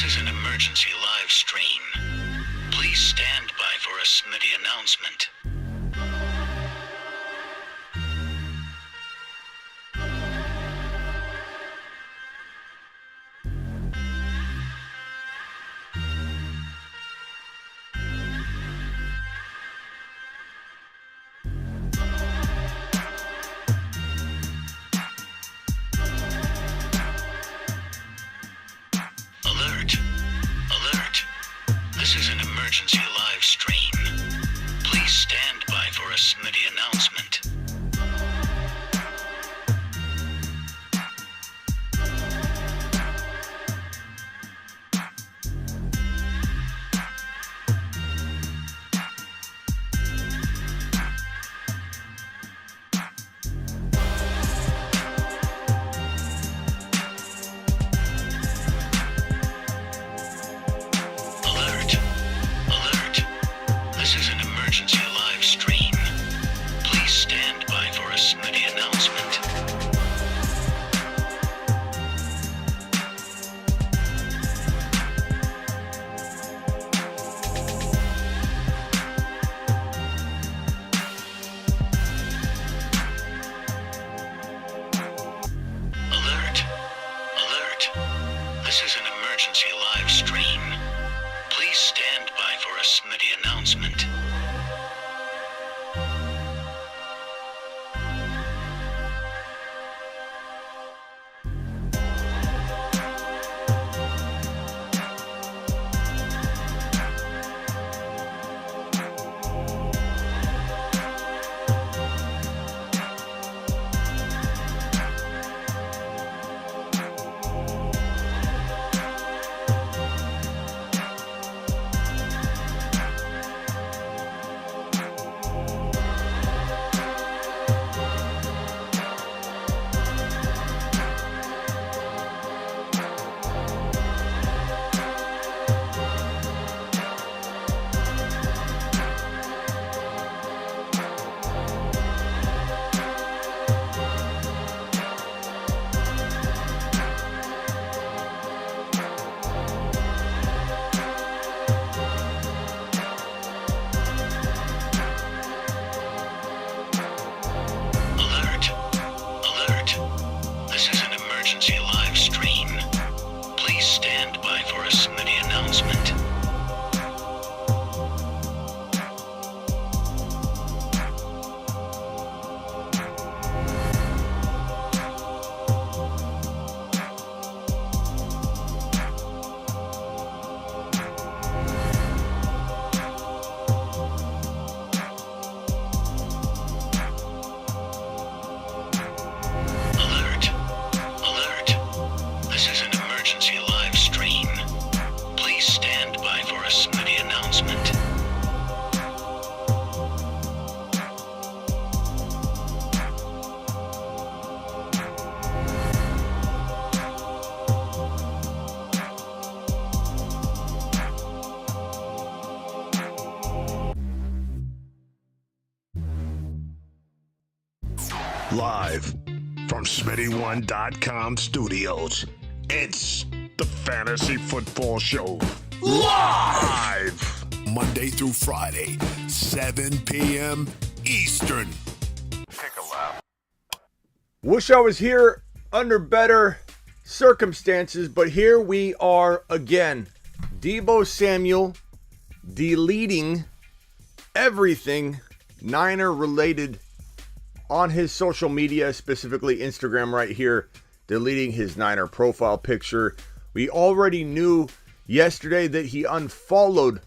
This is an emergency live stream. Please stand by for a Smitty announcement. Alert! Alert! This is an emergency live stream. Please stand by for a Smitty announcement. Alert! Alert! This is an emergency live stream. Please stand by for a Smitty announcement. Alert! Alert! This is an emergency live stream. Please stand by for a Smitty announcement. Alert! Alert! This is an emergency live stream. Please stand by for a Smitty announcement. Alert! Alert! This is an emergency live stream. Please stand by for a Smitty announcement. Live from SmittyOne.com studios, it's the Fantasy Football Show. Live! Monday through Friday, 7 p.m. Eastern. Take a lap. Wish I was here under better circumstances, but here we are again. Deebo Samuel deleting everything Niner related on his social media, specifically Instagram right here, deleting his Niner profile picture. We already knew yesterday that he unfollowed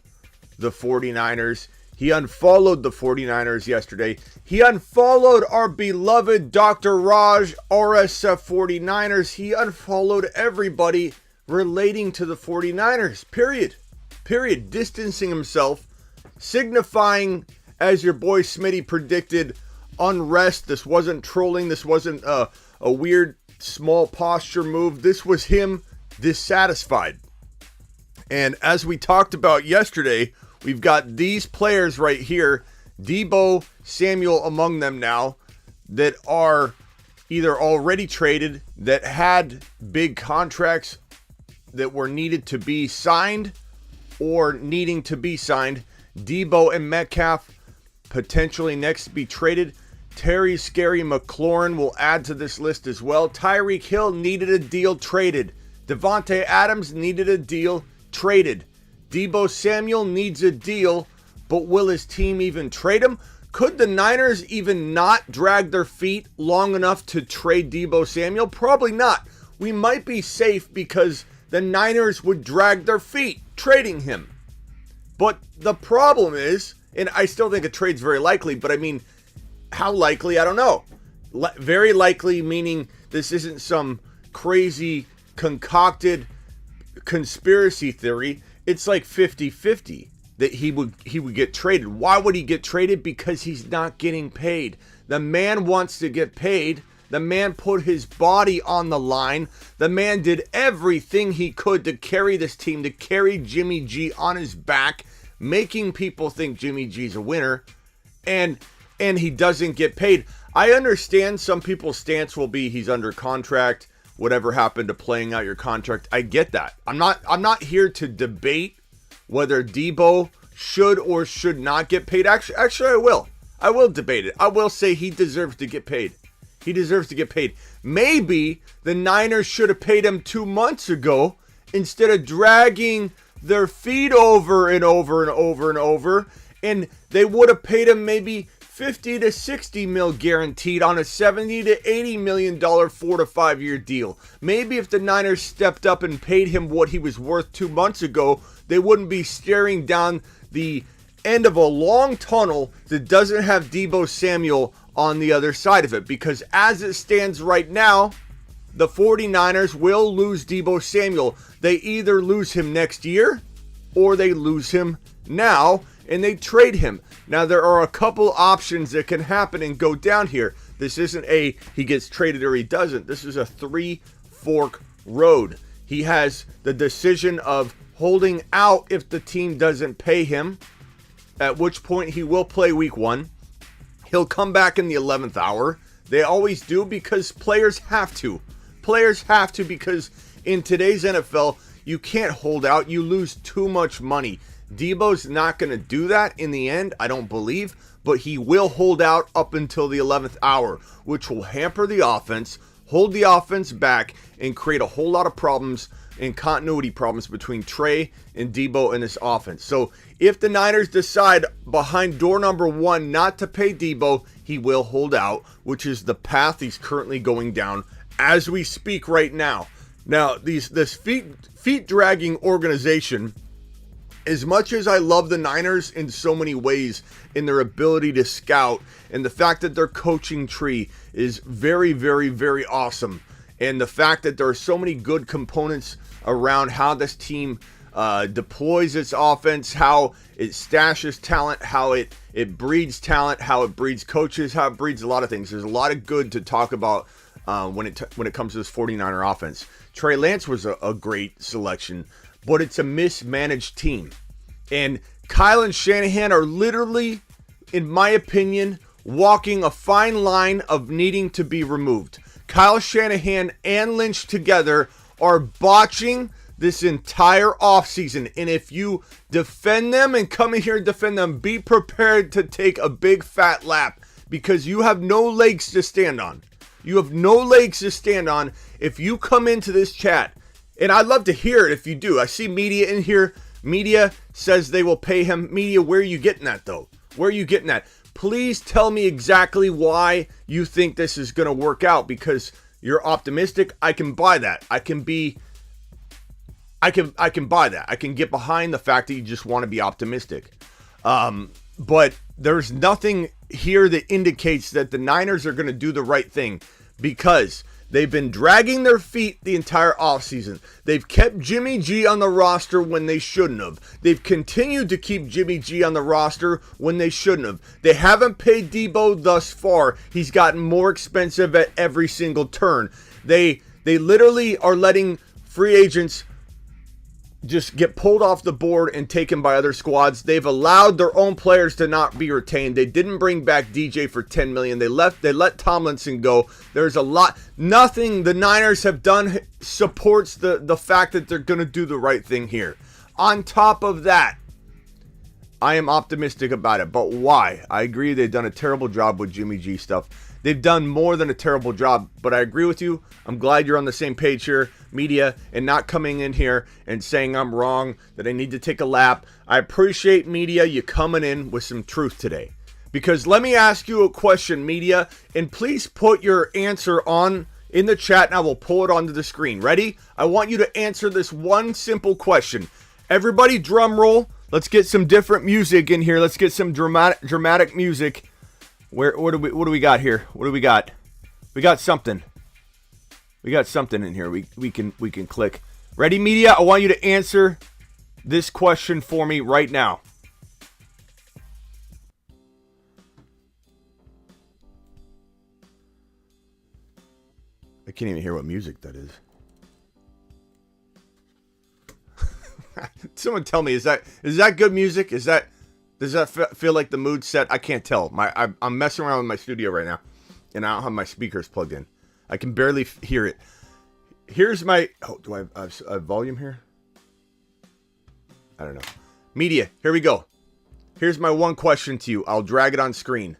the 49ers. He unfollowed the 49ers yesterday. He unfollowed our beloved Dr. Raj, RSF 49ers. He unfollowed everybody relating to the 49ers, period. Distancing himself, signifying, as your boy Smitty predicted, unrest. This wasn't trolling. This wasn't a weird small posture move. This was him dissatisfied. And as we talked about yesterday, we've got these players right here, Deebo Samuel among them now, that are either already traded, that had big contracts that were needed to be signed or needing to be signed. Deebo and Metcalf potentially next to be traded. Terry Scary McLaurin will add to this list as well. Tyreek Hill needed a deal, traded. Devontae Adams needed a deal, traded. Deebo Samuel needs a deal, but will his team even trade him? Could the Niners even not drag their feet long enough to trade Deebo Samuel? Probably not. We might be safe because the Niners would drag their feet trading him. But the problem is, and I still think a trade's very likely, but I mean, how likely? I don't know. Very likely meaning this isn't some crazy concocted conspiracy theory. It's like 50-50 that he would get traded. Why would he get traded? Because he's not getting paid. The man wants to get paid. The man put his body on the line. The man did everything he could to carry this team, to carry Jimmy G on his back, making people think Jimmy G's a winner, and he doesn't get paid. I understand some people's stance will be he's under contract, whatever happened to playing out your contract. I get that. I'm not here to debate whether Deebo should or should not get paid. Actually, I will. I will debate it. I will say he deserves to get paid. He deserves to get paid. Maybe the Niners should have paid him 2 months ago instead of dragging their feet over and over and over and over, and they would have paid him maybe 50 to 60 mil guaranteed on a 70 to 80 million dollar 4 to 5 year deal. Maybe if the Niners stepped up and paid him what he was worth 2 months ago, they wouldn't be staring down the end of a long tunnel that doesn't have Deebo Samuel on the other side of it. Because as it stands right now, the 49ers will lose Deebo Samuel. They either lose him next year or they lose him now and they trade him. Now, there are a couple options that can happen and go down here. This isn't a he gets traded or he doesn't. This is a three-fork road. He has the decision of holding out if the team doesn't pay him, at which point he will play week 1. He'll come back in the 11th hour. They always do because players have to. Players have to because in today's NFL, you can't hold out. You lose too much money. Deebo's not going to do that in the end, I don't believe, but he will hold out up until the 11th hour, which will hamper the offense, hold the offense back, and create a whole lot of problems and continuity problems between Trey and Deebo in this offense. So if the Niners decide behind door number 1 not to pay Deebo, he will hold out, which is the path he's currently going down as we speak right now. Now, this feet dragging organization, as much as I love the Niners in so many ways in their ability to scout and the fact that their coaching tree is very, very, very awesome, and the fact that there are so many good components around how this team deploys its offense, how it stashes talent, how it breeds talent, how it breeds coaches, how it breeds a lot of things. There's a lot of good to talk about when it comes to this 49er offense. Trey Lance was a great selection, but it's a mismanaged team. And Kyle and Shanahan are literally, in my opinion, walking a fine line of needing to be removed. Kyle Shanahan and Lynch together are botching this entire offseason. And if you defend them and come in here and defend them, be prepared to take a big fat lap because you have no legs to stand on. You have no legs to stand on if you come into this chat. And I'd love to hear it if you do. I see media in here. Media says they will pay him. Media, where are you getting that though? Where are you getting that? Please tell me exactly why you think this is going to work out, because you're optimistic. I can buy that. I can buy that. I can get behind the fact that you just want to be optimistic. But there's nothing here that indicates that the Niners are going to do the right thing, because they've been dragging their feet the entire offseason. They've kept Jimmy G on the roster when they shouldn't have. They've continued to keep Jimmy G on the roster when they shouldn't have. They haven't paid Deebo thus far. He's gotten more expensive at every single turn. They literally are letting free agents just get pulled off the board and taken by other squads. They've allowed their own players to not be retained. They didn't bring back DJ for $10 million. They let Tomlinson go. There's a lot. Nothing the Niners have done supports the fact that they're going to do the right thing here. On top of that, I am optimistic about it. But why? I agree they've done a terrible job with Jimmy G stuff. They've done more than a terrible job, but I agree with you. I'm glad you're on the same page here, media, and not coming in here and saying I'm wrong, that I need to take a lap. I appreciate, media, you coming in with some truth today. Because let me ask you a question, media, and please put your answer on in the chat and I will pull it onto the screen. Ready? I want you to answer this one simple question. Everybody drum roll. Let's get some different music in here. Let's get some dramatic music. What do we got here? What do we got? We got something. We got something in here. We can click. Ready, media? I want you to answer this question for me right now. I can't even hear what music that is. Someone tell me, is that good music? Does that feel like the mood set? I can't tell. I'm messing around with my studio right now, and I don't have my speakers plugged in. I can barely hear it. Here's my... Oh, do I have volume here? I don't know. Media, here we go. Here's my one question to you. I'll drag it on screen.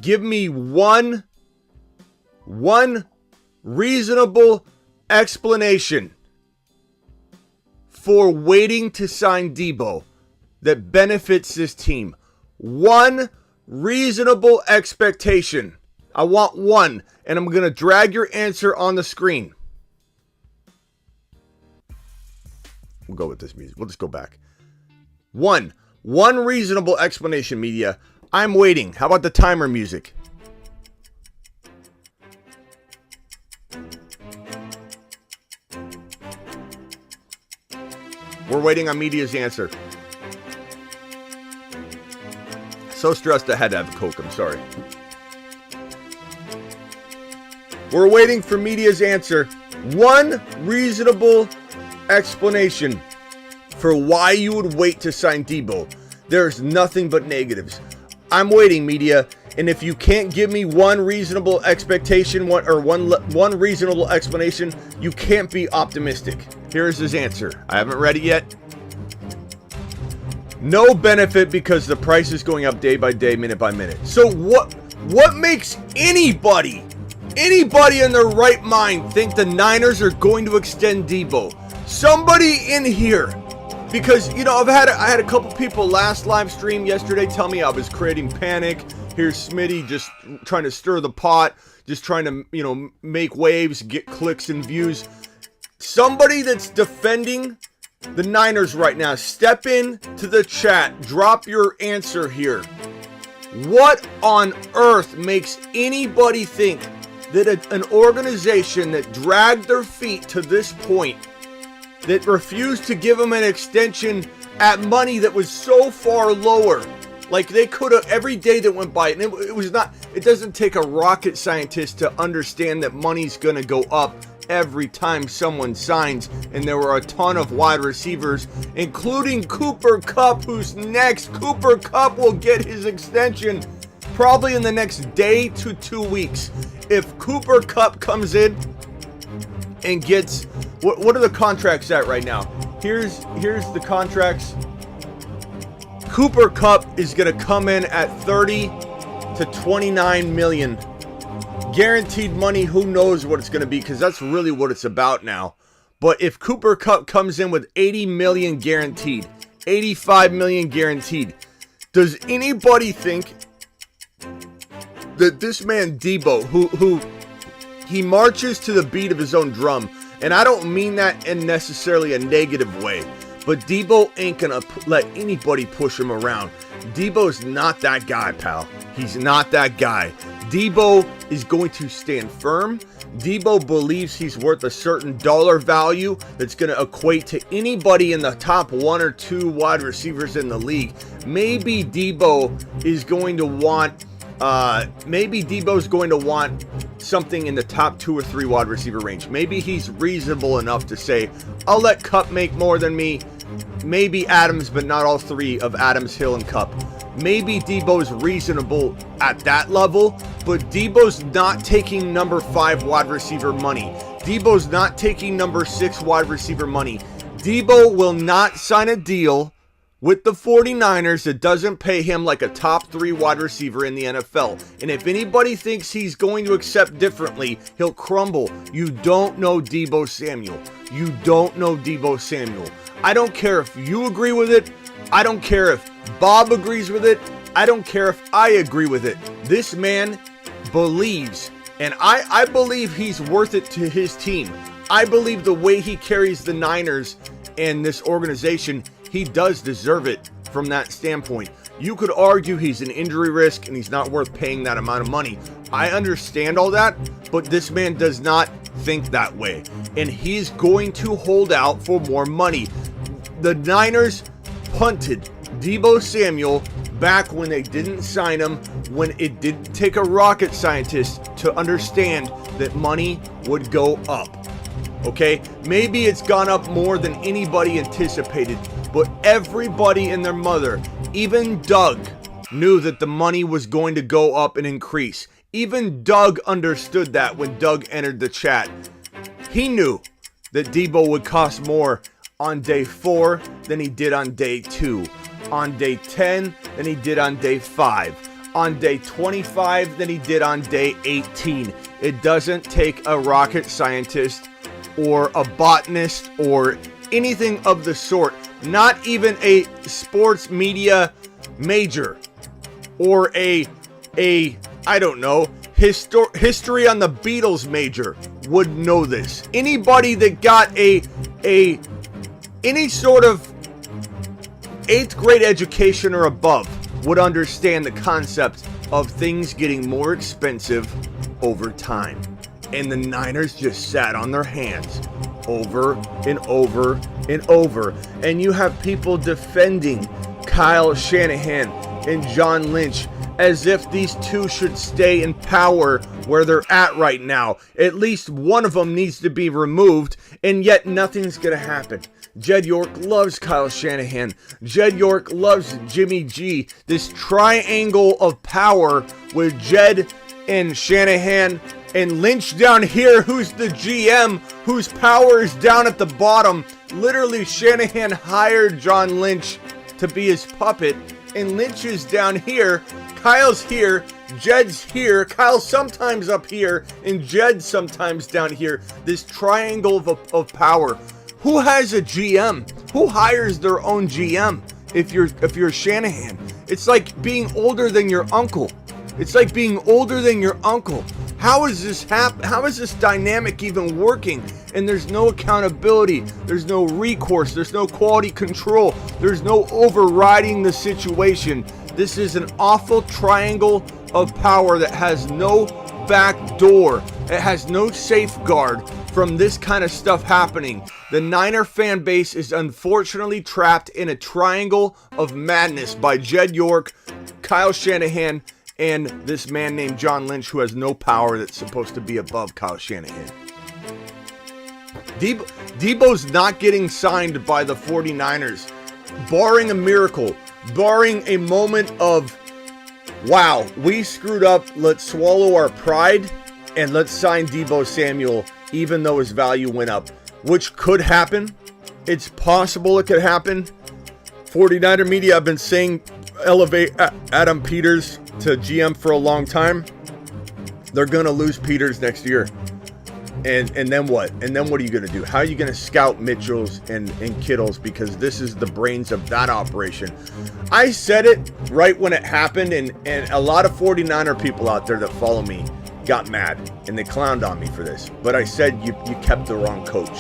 Give me one reasonable explanation for waiting to sign Deebo that benefits this team. One reasonable expectation. I want one, and I'm going to drag your answer on the screen. We'll go with this music. We'll just go back. One reasonable explanation, media. I'm waiting. How about the timer music? We're waiting on media's answer. So stressed I had to have Coke. I'm sorry. We're waiting for media's answer. One reasonable explanation for why you would wait to sign Deebo. There's nothing but negatives. I'm waiting, media. And if you can't give me one reasonable expectation, one reasonable explanation, you can't be optimistic. Here's his answer. I haven't read it yet. No benefit because the price is going up day by day, minute by minute. So what makes anybody in their right mind think the Niners are going to extend Deebo? Somebody in here. Because, you know, I had a couple people last live stream yesterday tell me I was creating panic. Here's Smitty just trying to stir the pot, just trying to, you know, make waves, get clicks and views. Somebody that's defending the Niners right now, step in to the chat, drop your answer here. What on earth makes anybody think that an organization that dragged their feet to this point, that refused to give them an extension at money that was so far lower, like they could have every day that went by, and it doesn't take a rocket scientist to understand that money's going to go up every time someone signs, and there were a ton of wide receivers, including Cooper Kupp, who's next. Cooper Kupp will get his extension probably in the next day to 2 weeks. If Cooper Kupp comes in and gets, what are the contracts at right now? Here's the contracts. Cooper Kupp is going to come in at 30 to 29 million. Guaranteed money, who knows what it's going to be, because that's really what it's about now. But if Cooper Kupp comes in with 80 million guaranteed, 85 million guaranteed, does anybody think that this man Deebo, who he marches to the beat of his own drum, and I don't mean that in necessarily a negative way, but Deebo ain't gonna let anybody push him around. Deebo's not that guy, pal. He's not that guy. Deebo is going to stand firm. Deebo believes he's worth a certain dollar value that's going to equate to anybody in the top 1 or 2 wide receivers in the league. Maybe Deebo is going to want maybe Deebo's going to want something in the top 2 or 3 wide receiver range. Maybe he's reasonable enough to say, I'll let Kupp make more than me. Maybe Adams, but not all 3 of Adams, Hill, and Kupp. Maybe Deebo's reasonable at that level, but Deebo's not taking number 5 wide receiver money. Deebo's not taking number 6 wide receiver money. Deebo will not sign a deal with the 49ers that doesn't pay him like a top 3 wide receiver in the NFL. And if anybody thinks he's going to accept differently, he'll crumble. You don't know Deebo Samuel. You don't know Deebo Samuel. I don't care if you agree with it. I don't care if Bob agrees with it. I don't care if I agree with it. This man believes, and I believe he's worth it to his team. I believe the way he carries the Niners and this organization, he does deserve it from that standpoint. You could argue he's an injury risk and he's not worth paying that amount of money. I understand all that, but this man does not think that way. And he's going to hold out for more money. The Niners punted Deebo Samuel back when they didn't sign him, when it didn't take a rocket scientist to understand that money would go up. Okay, maybe it's gone up more than anybody anticipated, but everybody and their mother, even Doug, knew that the money was going to go up and increase. Even Doug understood that when Doug entered the chat. He knew that Deebo would cost more on day 4 than he did on day 2, on day 10 than he did on day 5, on day 25 than he did on day 18. It doesn't take a rocket scientist or a botanist or anything of the sort, not even a sports media major or a I don't know, history on the Beatles major would know this. Anybody that got any sort of 8th grade education or above would understand the concept of things getting more expensive over time. And the Niners just sat on their hands over and over and over. And you have people defending Kyle Shanahan and John Lynch as if these two should stay in power where they're at right now. At least one of them needs to be removed, and yet nothing's going to happen. Jed York loves Kyle Shanahan. Jed York loves Jimmy G. This triangle of power with Jed and Shanahan and Lynch down here, who's the GM, whose power is down at the bottom. Literally, Shanahan hired John Lynch to be his puppet, and Lynch is down here. Kyle's here, Jed's here, Kyle's sometimes up here, and Jed's sometimes down here. This triangle of power. Who has a GM? Who hires their own GM? If you're Shanahan, it's like being older than your uncle. It's like being older than your uncle. How is this How is this dynamic even working? And there's no accountability. There's no recourse. There's no quality control. There's no overriding the situation. This is an awful triangle of power that has no back door. It has no safeguard from this kind of stuff happening. The Niner fan base is unfortunately trapped in a triangle of madness by Jed York, Kyle Shanahan, and this man named John Lynch, who has no power that's supposed to be above Kyle Shanahan. Deebo's not getting signed by the 49ers, barring a miracle, barring a moment of, wow, we screwed up, let's swallow our pride, and let's sign Deebo Samuel, even though his value went up, which could happen. It's possible it could happen. 49er media have been saying elevate Adam Peters to GM for a long time. They're going to lose Peters next year. And then what? And then what are you going to do? How are you going to scout Mitchells and Kittles? Because this is the brains of that operation. I said it right when it happened, and a lot of 49er people out there that follow me got mad, and they clowned on me for this. But I said you kept the wrong coach.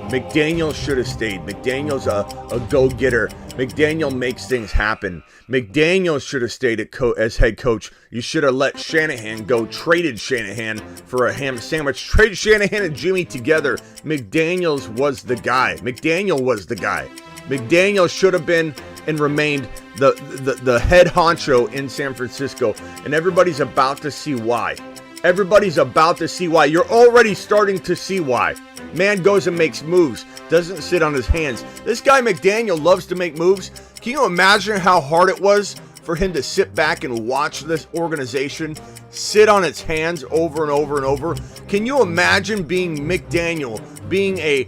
McDaniel should have stayed. McDaniel's a go-getter. McDaniel makes things happen. McDaniel should have stayed as head coach. You should have let Shanahan go. Traded Shanahan for a ham sandwich. Traded Shanahan and Jimmy together. McDaniel was the guy. McDaniel should have been and remained the head honcho in San Francisco. And everybody's about to see why. Everybody's about to see why. You're already starting to see why. Man goes and makes moves, doesn't sit on his hands. This guy McDaniel loves to make moves. Can you imagine how hard it was for him to sit back and watch this organization sit on its hands over and over and over? Can you imagine being McDaniel, being a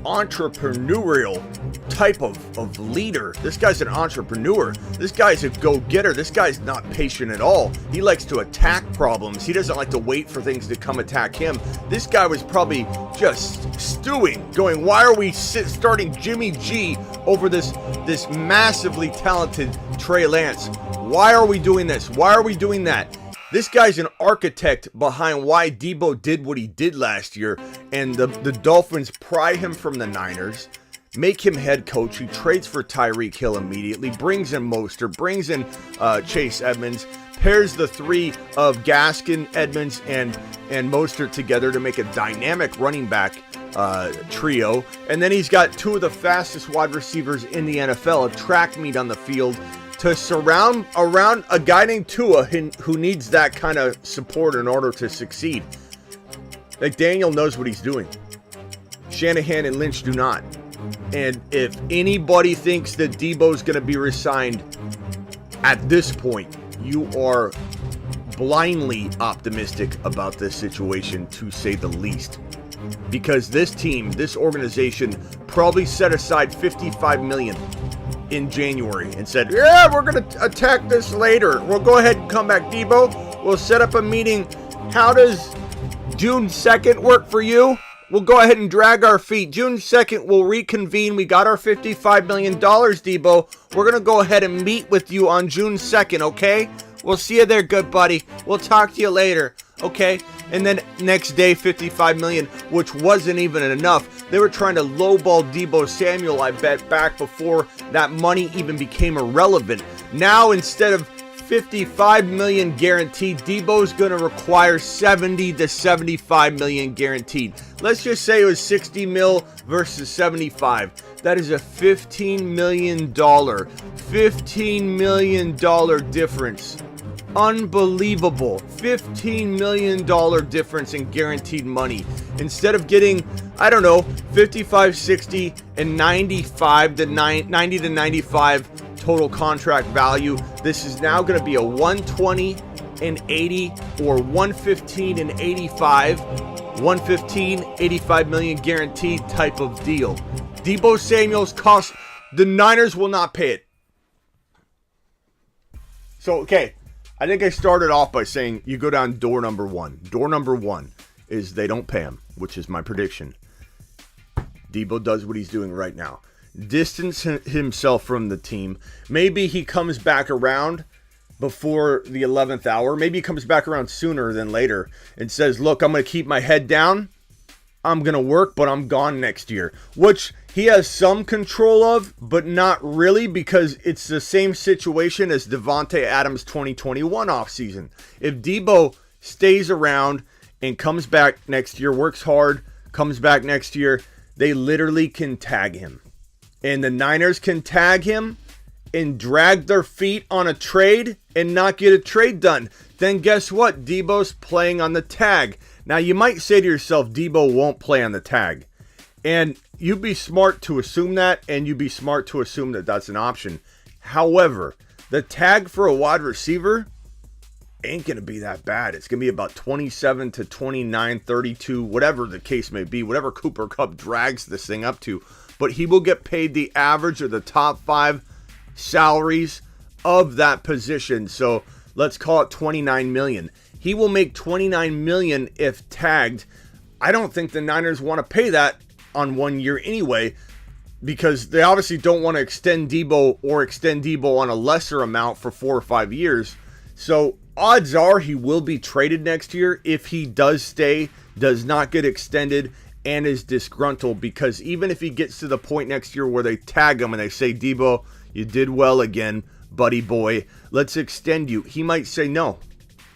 entrepreneurial type of leader? This guy's an entrepreneur. This guy's a go-getter. This guy's not patient at all. He likes to attack problems. He doesn't like to wait for things to come attack him. This guy was probably just stewing, going, why are we starting Jimmy G over this massively talented Trey Lance? Why are we doing this? Why are we doing that? This guy's an architect behind why Deebo did what he did last year, and the Dolphins pry him from the Niners, make him head coach. He trades for Tyreek Hill immediately, brings in Mostert, brings in Chase Edmonds, pairs the three of Gaskin, Edmonds, and Mostert together to make a dynamic running back trio. And then he's got two of the fastest wide receivers in the NFL, a track meet on the field, to surround around a guy named Tua who needs that kind of support in order to succeed. McDaniel knows what he's doing. Shanahan and Lynch do not. And if anybody thinks that Deebo's going to be re-signed at this point, you are blindly optimistic about this situation, to say the least. Because this team, this organization, probably set aside $55 million in January and said, yeah, we're going to attack this later. We'll go ahead and come back, Deebo. We'll set up a meeting. How does June 2nd work for you? We'll go ahead and drag our feet. June 2nd, we'll reconvene. We got our $55 million, Deebo. We're going to go ahead and meet with you on June 2nd, okay? We'll see you there, good buddy. We'll talk to you later, okay? And then next day, $55 million, which wasn't even enough. They were trying to lowball Deebo Samuel, I bet, back before that money even became irrelevant. Now, instead of $55 million guaranteed, Deebo's going to require $70 to $75 million guaranteed. Let's just say it was 60 mil versus 75. That is a $15 million difference. Unbelievable. $15 million difference in guaranteed money. Instead of getting, I don't know, 55, 60, and 95 to 90 to 95 total contract value, this is now going to be a 120 and 80 or 115 and 85, 115, 85 million guaranteed type of deal. Deebo Samuel's cost, the Niners will not pay it. So, okay, I think I started off by saying you go down door number one. Door number one is they don't pay him, which is my prediction. Deebo does what he's doing right now. Distance himself from the team. Maybe he comes back around before the 11th hour. Maybe he comes back around sooner than later and says, look, I'm going to keep my head down. I'm going to work, but I'm gone next year. Which he has some control of, but not really, because it's the same situation as Devontae Adams' 2021 offseason. If Deebo stays around and comes back next year, works hard, comes back next year, they literally can tag him. And the Niners can tag him and drag their feet on a trade and not get a trade done. Then guess what? Deebo's playing on the tag. Now, you might say to yourself, Deebo won't play on the tag. And you'd be smart to assume that, and you'd be smart to assume that that's an option. However, the tag for a wide receiver ain't going to be that bad. It's going to be about 27 to 29, 32, whatever the case may be, whatever Cooper Kupp drags this thing up to. But he will get paid the average or the top 5 salaries of that position. So let's call it $29 million. He will make $29 million if tagged. I don't think the Niners want to pay that on 1 year anyway, because they obviously don't want to extend Deebo on a lesser amount for 4 or 5 years. So odds are he will be traded next year if he does stay, does not get extended, and is disgruntled, because even if he gets to the point next year where they tag him and they say, Deebo, you did well again, buddy boy, let's extend you, he might say no.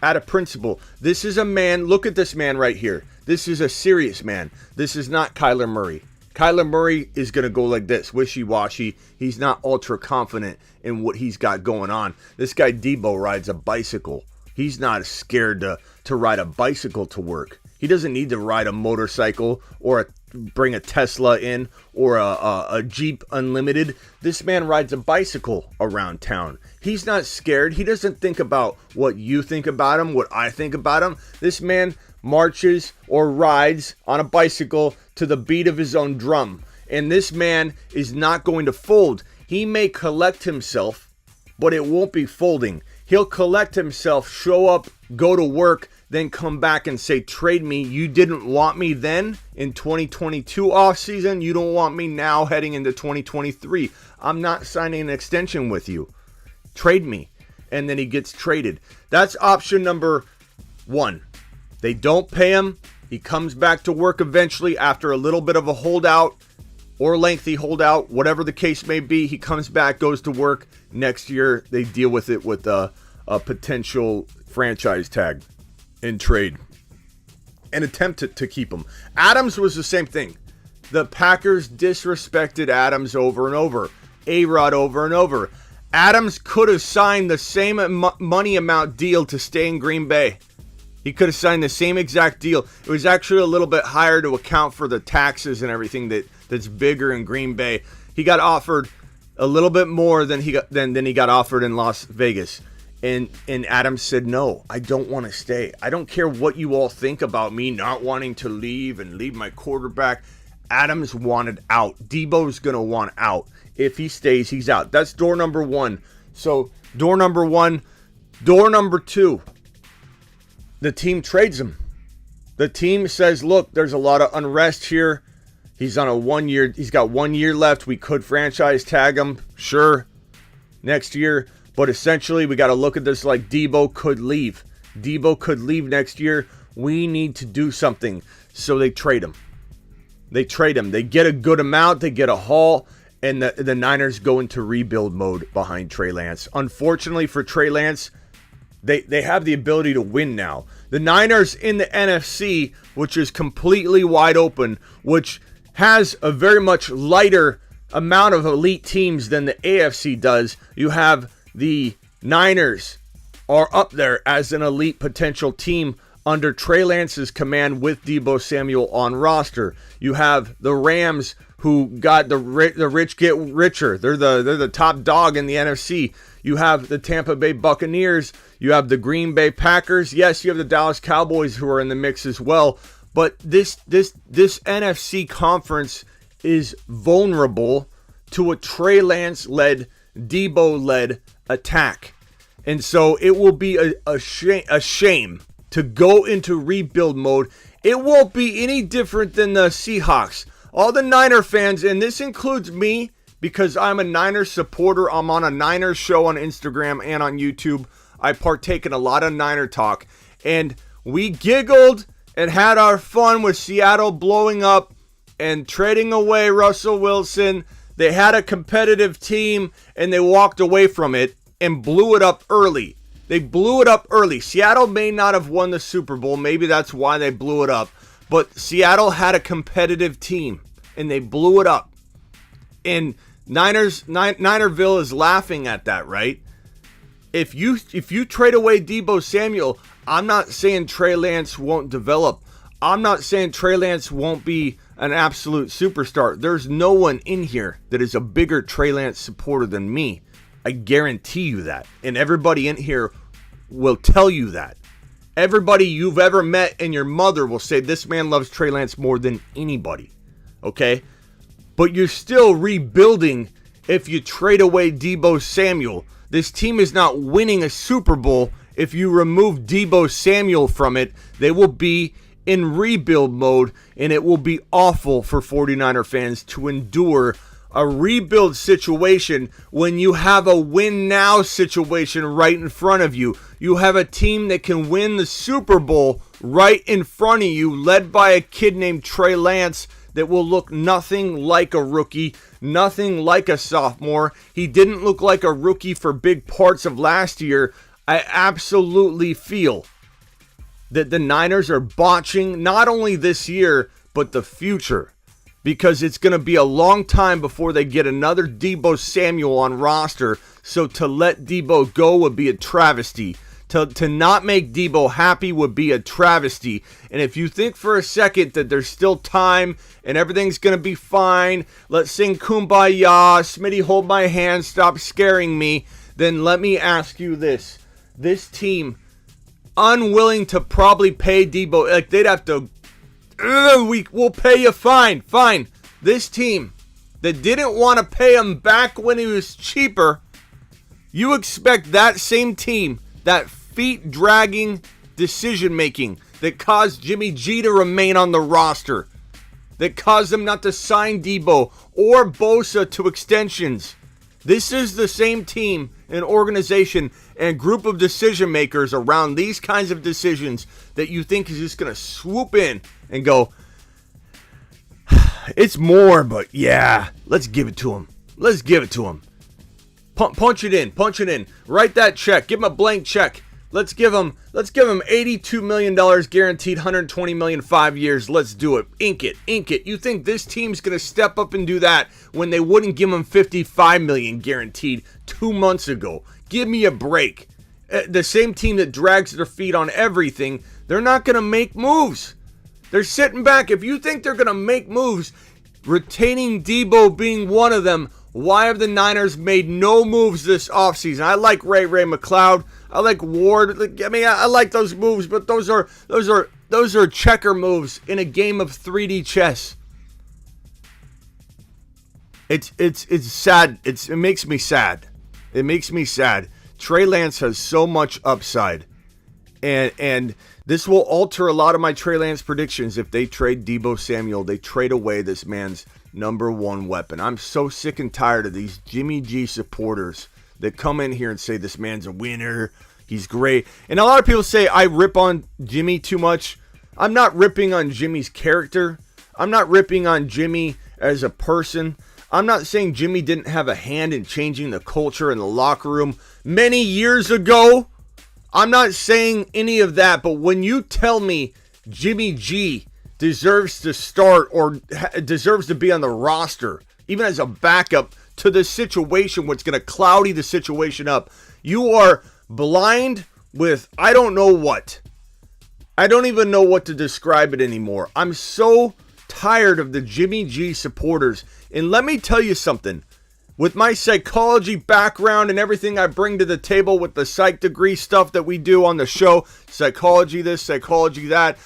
Out of principle. This is a man, look at this man right here. This is a serious man. This is not Kyler Murray. Kyler Murray is going to go like this, wishy-washy. He's not ultra confident in what he's got going on. This guy Deebo rides a bicycle. He's not scared to ride a bicycle to work. He doesn't need to ride a motorcycle or bring a Tesla in or a Jeep Unlimited. This man rides a bicycle around town. He's not scared. He doesn't think about what you think about him, what I think about him. This man marches or rides on a bicycle to the beat of his own drum. And this man is not going to fold. He may collect himself, but it won't be folding. He'll collect himself, show up, go to work, then come back and say, trade me. You didn't want me then in 2022 offseason. You don't want me now heading into 2023. I'm not signing an extension with you. Trade me. And then he gets traded. That's option number 1. They don't pay him. He comes back to work eventually after a little bit of a holdout or lengthy holdout, whatever the case may be. He comes back, goes to work. Next year, they deal with it with a potential franchise tag in trade and attempt to keep him. Adams was the same thing. The Packers disrespected Adams over and over. A-Rod over and over. Adams could have signed the same money amount deal to stay in Green Bay. He could have signed the same exact deal. It was actually a little bit higher to account for the taxes and everything that's bigger in Green Bay. He got offered a little bit more than he got offered in Las Vegas. And Adams said, no, I don't want to stay. I don't care what you all think about me not wanting to leave and leave my quarterback. Adams wanted out. Deebo's going to want out. If he stays, he's out. That's door number 1. So door number 1. Door number 2. The team trades him. The team says, look, there's a lot of unrest here. He's on a 1 year. He's got 1 year left. We could franchise tag him. Sure. Next year. But essentially, we got to look at this like Deebo could leave. Deebo could leave next year. We need to do something. So they trade him. They trade him. They get a good amount. They get a haul. And the Niners go into rebuild mode behind Trey Lance. Unfortunately for Trey Lance, they have the ability to win now. The Niners in the NFC, which is completely wide open, which has a very much lighter amount of elite teams than the AFC does. You have the Niners are up there as an elite potential team under Trey Lance's command with Deebo Samuel on roster. You have the Rams, who got the rich get richer. They're the top dog in the NFC. You have the Tampa Bay Buccaneers. You have the Green Bay Packers. Yes, you have the Dallas Cowboys who are in the mix as well. But this NFC conference is vulnerable to a Trey Lance-led, Deebo-led attack. And so it will be a shame to go into rebuild mode. It won't be any different than the Seahawks. All the Niner fans, and this includes me because I'm a Niners supporter. I'm on a Niners show on Instagram and on YouTube. I partake in a lot of Niner talk. And we giggled and had our fun with Seattle blowing up and trading away Russell Wilson. They had a competitive team and they walked away from it and blew it up early. They blew it up early. Seattle may not have won the Super Bowl. Maybe that's why they blew it up. But Seattle had a competitive team and they blew it up. And Ninerville is laughing at that, right? If you trade away Deebo Samuel, I'm not saying Trey Lance won't develop. I'm not saying Trey Lance won't be an absolute superstar. There's no one in here that is a bigger Trey Lance supporter than me. I guarantee you that. And everybody in here will tell you that. Everybody you've ever met and your mother will say this man loves Trey Lance more than anybody. Okay? But you're still rebuilding if you trade away Deebo Samuel. This team is not winning a Super Bowl if you remove Deebo Samuel from it. They will be in rebuild mode, and it will be awful for 49er fans to endure a rebuild situation when you have a win now situation right in front of you. You have a team that can win the Super Bowl right in front of you, led by a kid named Trey Lance that will look nothing like a rookie, nothing like a sophomore. He didn't look like a rookie for big parts of last year. I absolutely feel that the Niners are botching not only this year, but the future. because it's going to be a long time before they get another Deebo Samuel on roster. So to let Deebo go would be a travesty. To not make Deebo happy would be a travesty. And if you think for a second that there's still time and everything's going to be fine, let's sing Kumbaya, Smitty, hold my hand, stop scaring me, then let me ask you this. This team, unwilling to probably pay Deebo, like they'd have to, we'll pay you, fine. This team that didn't want to pay him back when he was cheaper, you expect that same team, that feet-dragging decision-making that caused Jimmy G to remain on the roster, that caused them not to sign Deebo or Bosa to extensions. This is the same team and organization and group of decision-makers around these kinds of decisions that you think is just going to swoop in and go, it's more, but yeah, let's give it to him. Let's give it to him. Punch it in. Write that check. Give him a blank check. Let's give him $82 million guaranteed, $120 million 5 years. Let's do it. Ink it. You think this team's going to step up and do that when they wouldn't give him $55 million guaranteed 2 months ago? Give me a break. The same team that drags their feet on everything, they're not going to make moves. They're sitting back. If you think they're going to make moves, retaining Deebo being one of them, why have the Niners made no moves this offseason? I like Ray McLeod. I like Ward. I mean, I like those moves, but those are checker moves in a game of 3D chess. It's sad. It makes me sad. It makes me sad. Trey Lance has so much upside, and this will alter a lot of my Trey Lance predictions. If they trade Deebo Samuel, they trade away this man's number one weapon. I'm so sick and tired of these Jimmy G supporters that come in here and say this man's a winner, he's great. And a lot of people say I rip on Jimmy too much. I'm not ripping on Jimmy's character. I'm not ripping on Jimmy as a person. I'm not saying Jimmy didn't have a hand in changing the culture in the locker room many years ago. I'm not saying any of that, but when you tell me Jimmy G deserves to start or deserves to be on the roster, even as a backup to the situation, what's going to cloudy the situation up, you are blind with I don't know what. I don't even know what to describe it anymore. I'm so tired of the Jimmy G supporters. And let me tell you something. With my psychology background and everything I bring to the table with the psych degree stuff that we do on the show, psychology this, psychology that,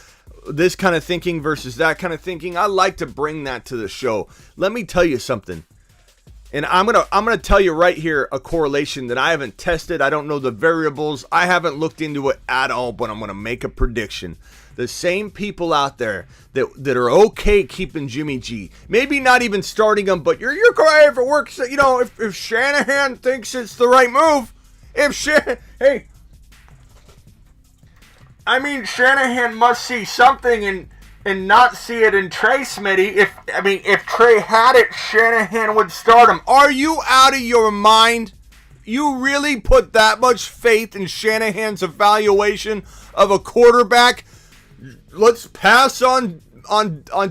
this kind of thinking versus that kind of thinking, I like to bring that to the show. Let me tell you something. And I'm gonna tell you right here a correlation that I haven't tested. I don't know the variables. I haven't looked into it at all, but I'm gonna make a prediction. The same people out there that are okay keeping Jimmy G, maybe not even starting him, but you're great if it works. You know, if Shanahan thinks it's the right move, Shanahan must see something and not see it in Trey, Smitty. If Trey had it, Shanahan would start him. Are you out of your mind? You really put that much faith in Shanahan's evaluation of a quarterback? Let's pass on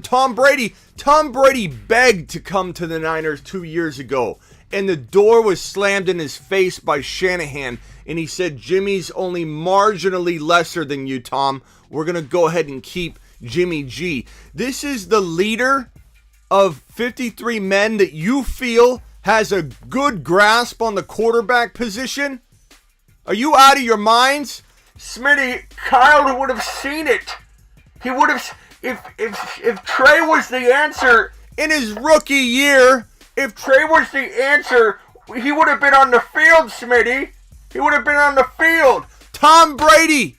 Tom Brady. Tom Brady begged to come to the Niners 2 years ago, and the door was slammed in his face by Shanahan, and he said, Jimmy's only marginally lesser than you, Tom. We're going to go ahead and keep Jimmy G. This is the leader of 53 men that you feel has a good grasp on the quarterback position? Are you out of your minds? Smitty, Kyle would have seen it. He would have, if Trey was the answer in his rookie year, if Trey was the answer, he would have been on the field, Smitty. He would have been on the field. Tom Brady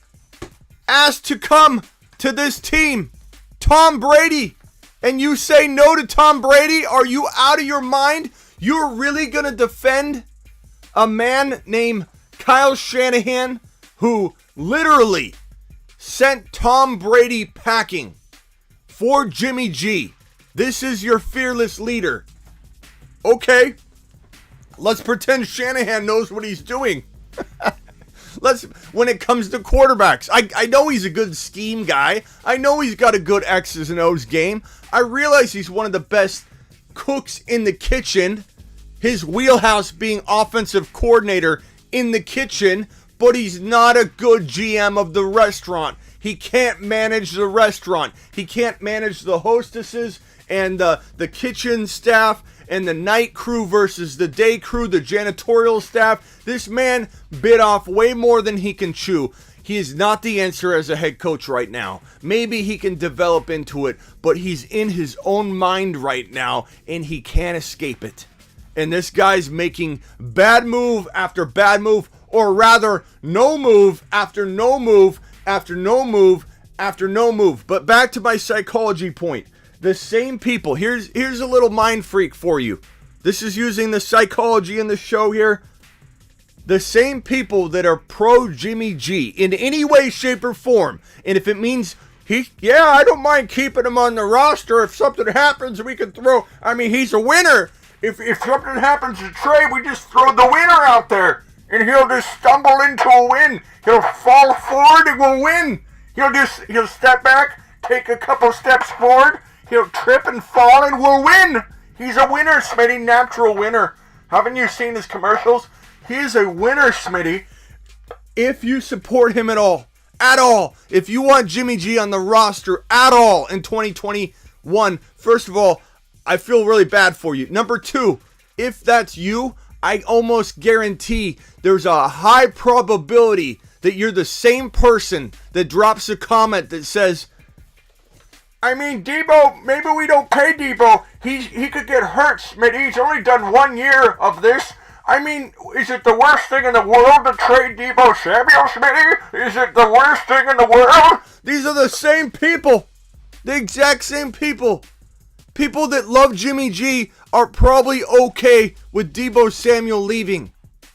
asked to come to this team. Tom Brady. And you say no to Tom Brady? Are you out of your mind? You're really going to defend a man named Kyle Shanahan who literally sent Tom Brady packing for Jimmy G. This is your fearless leader. Okay, let's pretend Shanahan knows what he's doing. when it comes to quarterbacks. I know he's a good scheme guy. I know he's got a good X's and O's game. I realize he's one of the best cooks in the kitchen. His wheelhouse being offensive coordinator in the kitchen, but he's not a good GM of the restaurant. He can't manage the restaurant. He can't manage the hostesses and the kitchen staff and the night crew versus the day crew, the janitorial staff. This man bit off way more than he can chew. He is not the answer as a head coach right now. Maybe he can develop into it, but he's in his own mind right now, and he can't escape it. And this guy's making bad move after bad move, or rather, no move after no move after no move after no move. But back to my psychology point. The same people, here's a little mind freak for you. This is using the psychology in the show here. The same people that are pro Jimmy G in any way, shape, or form. And if it means I don't mind keeping him on the roster. If something happens, we can throw. I mean, he's a winner. If something happens to Trey, we just throw the winner out there. And he'll just stumble into a win. He'll fall forward and we'll win. He'll step back, take a couple steps forward. He'll trip and fall and we'll win. He's a winner, Smitty. Natural winner. Haven't you seen his commercials? He's a winner, Smitty. If you support him at all, if you want Jimmy G on the roster at all in 2021, first of all, I feel really bad for you. Number two, if that's you, I almost guarantee there's a high probability that you're the same person that drops a comment that says, I mean, Deebo, maybe we don't pay Deebo. He could get hurt, Smitty. He's only done 1 year of this. I mean, is it the worst thing in the world to trade Deebo Samuel, Smitty? Is it the worst thing in the world? These are the same people. The exact same people. People that love Jimmy G are probably okay with Deebo Samuel leaving.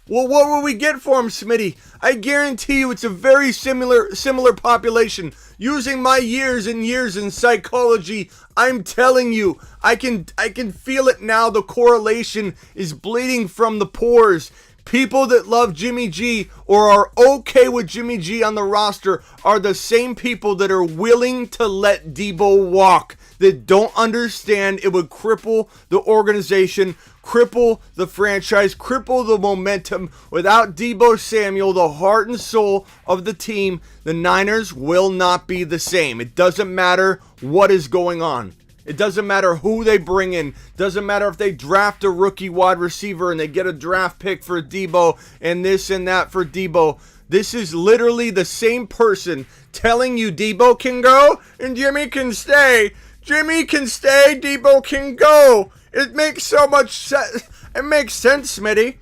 Well, what will we get for him, Smitty? I guarantee you it's a very similar population. Using my years and years in psychology, I'm telling you, I can feel it now. The correlation is bleeding from the pores. People that love Jimmy G or are okay with Jimmy G on the roster are the same people that are willing to let Deebo walk, that don't understand it would cripple the organization, cripple the franchise, cripple the momentum. Without Deebo Samuel, the heart and soul of the team, the Niners will not be the same. It doesn't matter what is going on. It doesn't matter who they bring in. Doesn't matter if they draft a rookie wide receiver and they get a draft pick for Deebo and this and that for Deebo. This is literally the same person telling you Deebo can go and Jimmy can stay. Jimmy can stay, Deebo can go. It makes so much sense. It makes sense, Smitty.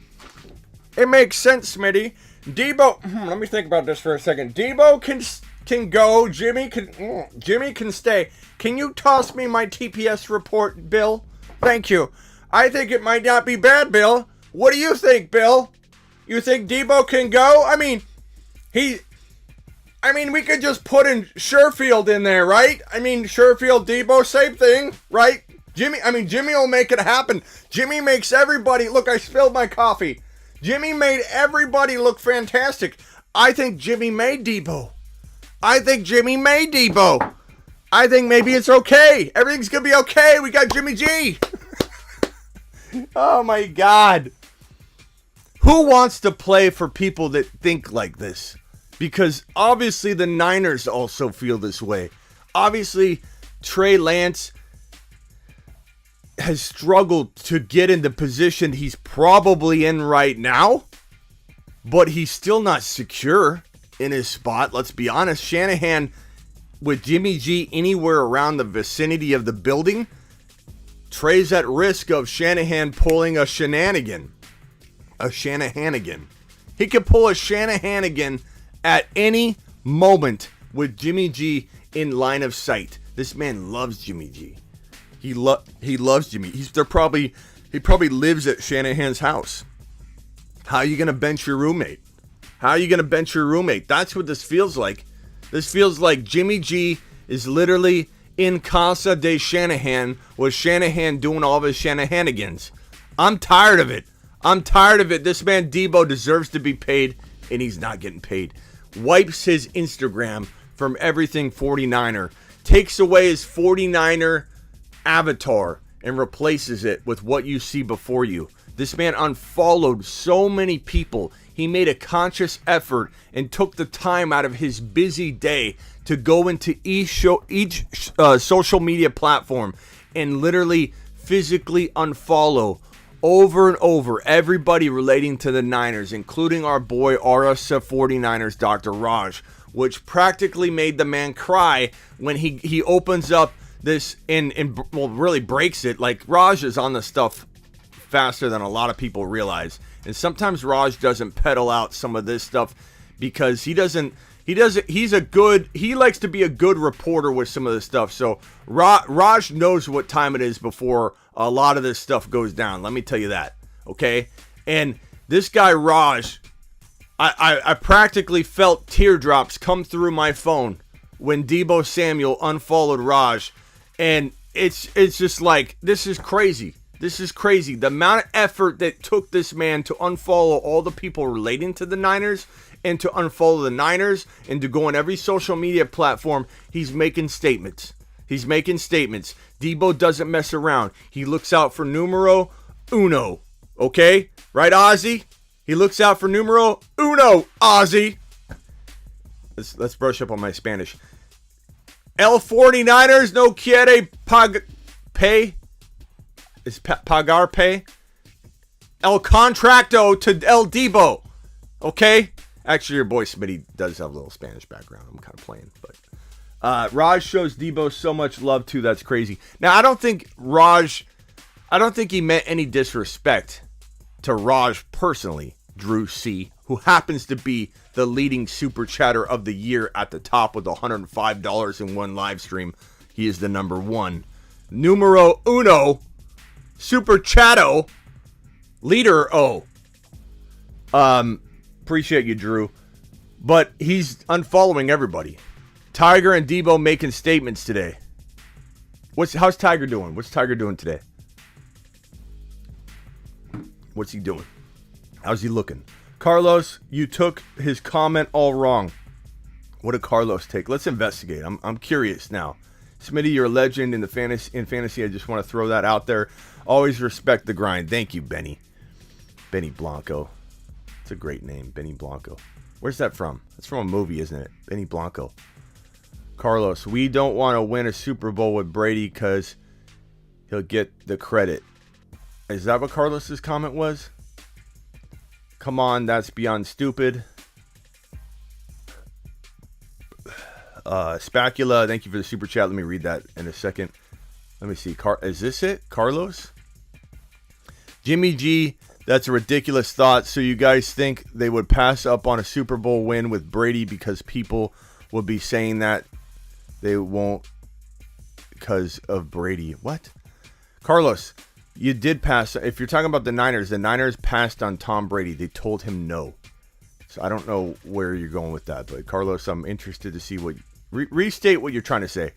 It makes sense, Smitty. Deebo, let me think about this for a second. Deebo can go. Jimmy can stay. Can you toss me my TPS report, Bill? Thank you. I think it might not be bad, Bill. What do you think, Bill? You think Deebo can go? I mean, we could just put in Sherfield in there, right? I mean, Sherfield, Deebo, same thing, right? Jimmy will make it happen. Jimmy makes everybody, look, I spilled my coffee. Jimmy made everybody look fantastic. I think Jimmy made Deebo. I think maybe it's okay. Everything's going to be okay. We got Jimmy G. Oh, my God. Who wants to play for people that think like this? Because obviously the Niners also feel this way. Obviously, Trey Lance has struggled to get in the position he's probably in right now. But he's still not secure in his spot. Let's be honest. Shanahan, with Jimmy G anywhere around the vicinity of the building, Trey's at risk of Shanahan pulling a Shananigan. He could pull a Shanahanigan at any moment with Jimmy G in line of sight. This man loves Jimmy G. He loves Jimmy. He probably lives at Shanahan's house. How are you going to bench your roommate? That's what this feels like. This feels like Jimmy G is literally in Casa de Shanahan with Shanahan doing all of his Shanahanigans. I'm tired of it. This man Deebo deserves to be paid and he's not getting paid. Wipes his Instagram from everything 49er, takes away his 49er avatar and replaces it with what you see before you. This man unfollowed so many people. He made a conscious effort and took the time out of his busy day to go into each social media platform and literally physically unfollow over and over everybody relating to the Niners, including our boy RSF 49ers, Dr. Raj, which practically made the man cry when he opens up this and really breaks it. Like, Raj is on the stuff faster than a lot of people realize. And sometimes Raj doesn't pedal out some of this stuff because he likes to be a good reporter with some of this stuff. So Raj knows what time it is before a lot of this stuff goes down. Let me tell you that. Okay. And this guy, Raj, I practically felt teardrops come through my phone when Deebo Samuel unfollowed Raj. And it's just like, this is crazy. This is crazy. The amount of effort that took this man to unfollow all the people relating to the Niners and to unfollow the Niners and to go on every social media platform, he's making statements. He's making statements. Deebo doesn't mess around. He looks out for numero uno. Okay? Right, Ozzy? He looks out for numero uno, Ozzy. Let's brush up on my Spanish. El 49ers no quiere pay. Is pagar pay? El contracto to El Deebo. Okay? Actually, your boy Smitty does have a little Spanish background. I'm kind of playing. But Raj shows Deebo so much love, too. That's crazy. Now, I don't think he meant any disrespect to Raj personally, Drew C., who happens to be the leading super chatter of the year at the top with $105 in one live stream. He is the number one. Numero uno. Super Chatto, leader O. Appreciate you, Drew. But he's unfollowing everybody. Tiger and Deebo making statements today. How's Tiger doing? What's Tiger doing today? What's he doing? How's he looking? Carlos, you took his comment all wrong. What did Carlos take? Let's investigate. I'm curious now. Smitty, you're a legend in fantasy. I just want to throw that out there. Always respect the grind. Thank you, Benny. Benny Blanco. It's a great name, Benny Blanco. Where's that from? That's from a movie, isn't it? Benny Blanco. Carlos, we don't want to win a Super Bowl with Brady because he'll get the credit. Is that what Carlos's comment was? Come on, that's beyond stupid. Spacula, thank you for the super chat. Let me read that in a second. Let me see. Is this it? Carlos? Jimmy G, that's a ridiculous thought. So you guys think they would pass up on a Super Bowl win with Brady because people would be saying that they won't because of Brady? What? Carlos, you did pass. If you're talking about the Niners passed on Tom Brady. They told him no. So I don't know where you're going with that. But Carlos, I'm interested to see what... Restate what you're trying to say.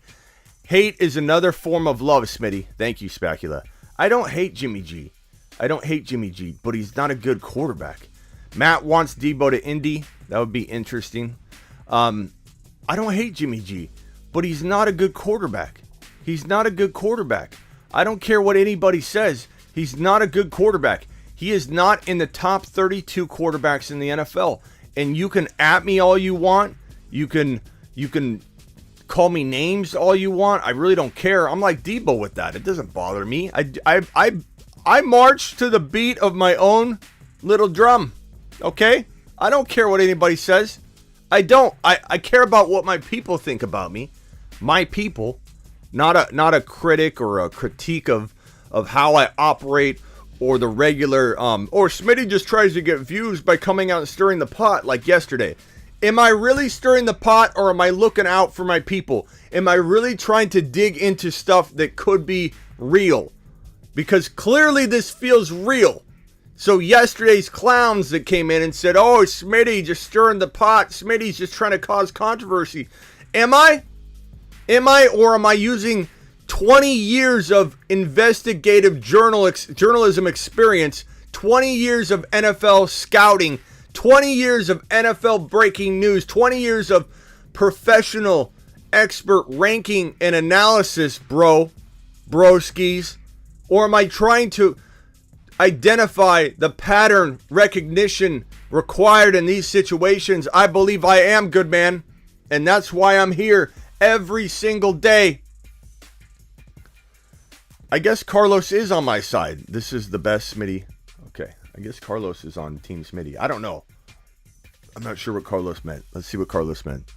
Hate is another form of love, Smitty. Thank you, Spacula. I don't hate Jimmy G. But he's not a good quarterback. Matt wants Deebo to Indy. That would be interesting. I don't hate Jimmy G, but he's not a good quarterback. I don't care what anybody says. He's not a good quarterback. He is not in the top 32 quarterbacks in the NFL. And you can at me all you want. You can call me names all you want. I really don't care. I'm like Deebo with that. It doesn't bother me. I march to the beat of my own little drum. Okay? I don't care what anybody says. I don't. I care about what my people think about me. My people. Not a critic or a critique of how I operate or the regular or Smitty just tries to get views by coming out and stirring the pot like yesterday. Am I really stirring the pot or am I looking out for my people? Am I really trying to dig into stuff that could be real? Because clearly this feels real. So yesterday's clowns that came in and said, oh, Smitty just stirring the pot. Smitty's just trying to cause controversy. Am I? Or am I using 20 years of investigative journalism experience, 20 years of NFL scouting 20 years of NFL breaking news, 20 years of professional expert ranking and analysis, broskies? Or am I trying to identify the pattern recognition required in these situations? I believe I am, good man. And that's why I'm here every single day. I guess Carlos is on my side. This is the best Smitty. Okay, I guess Carlos is on Team Smitty. I don't know. I'm not sure what Carlos meant. Let's see what Carlos meant.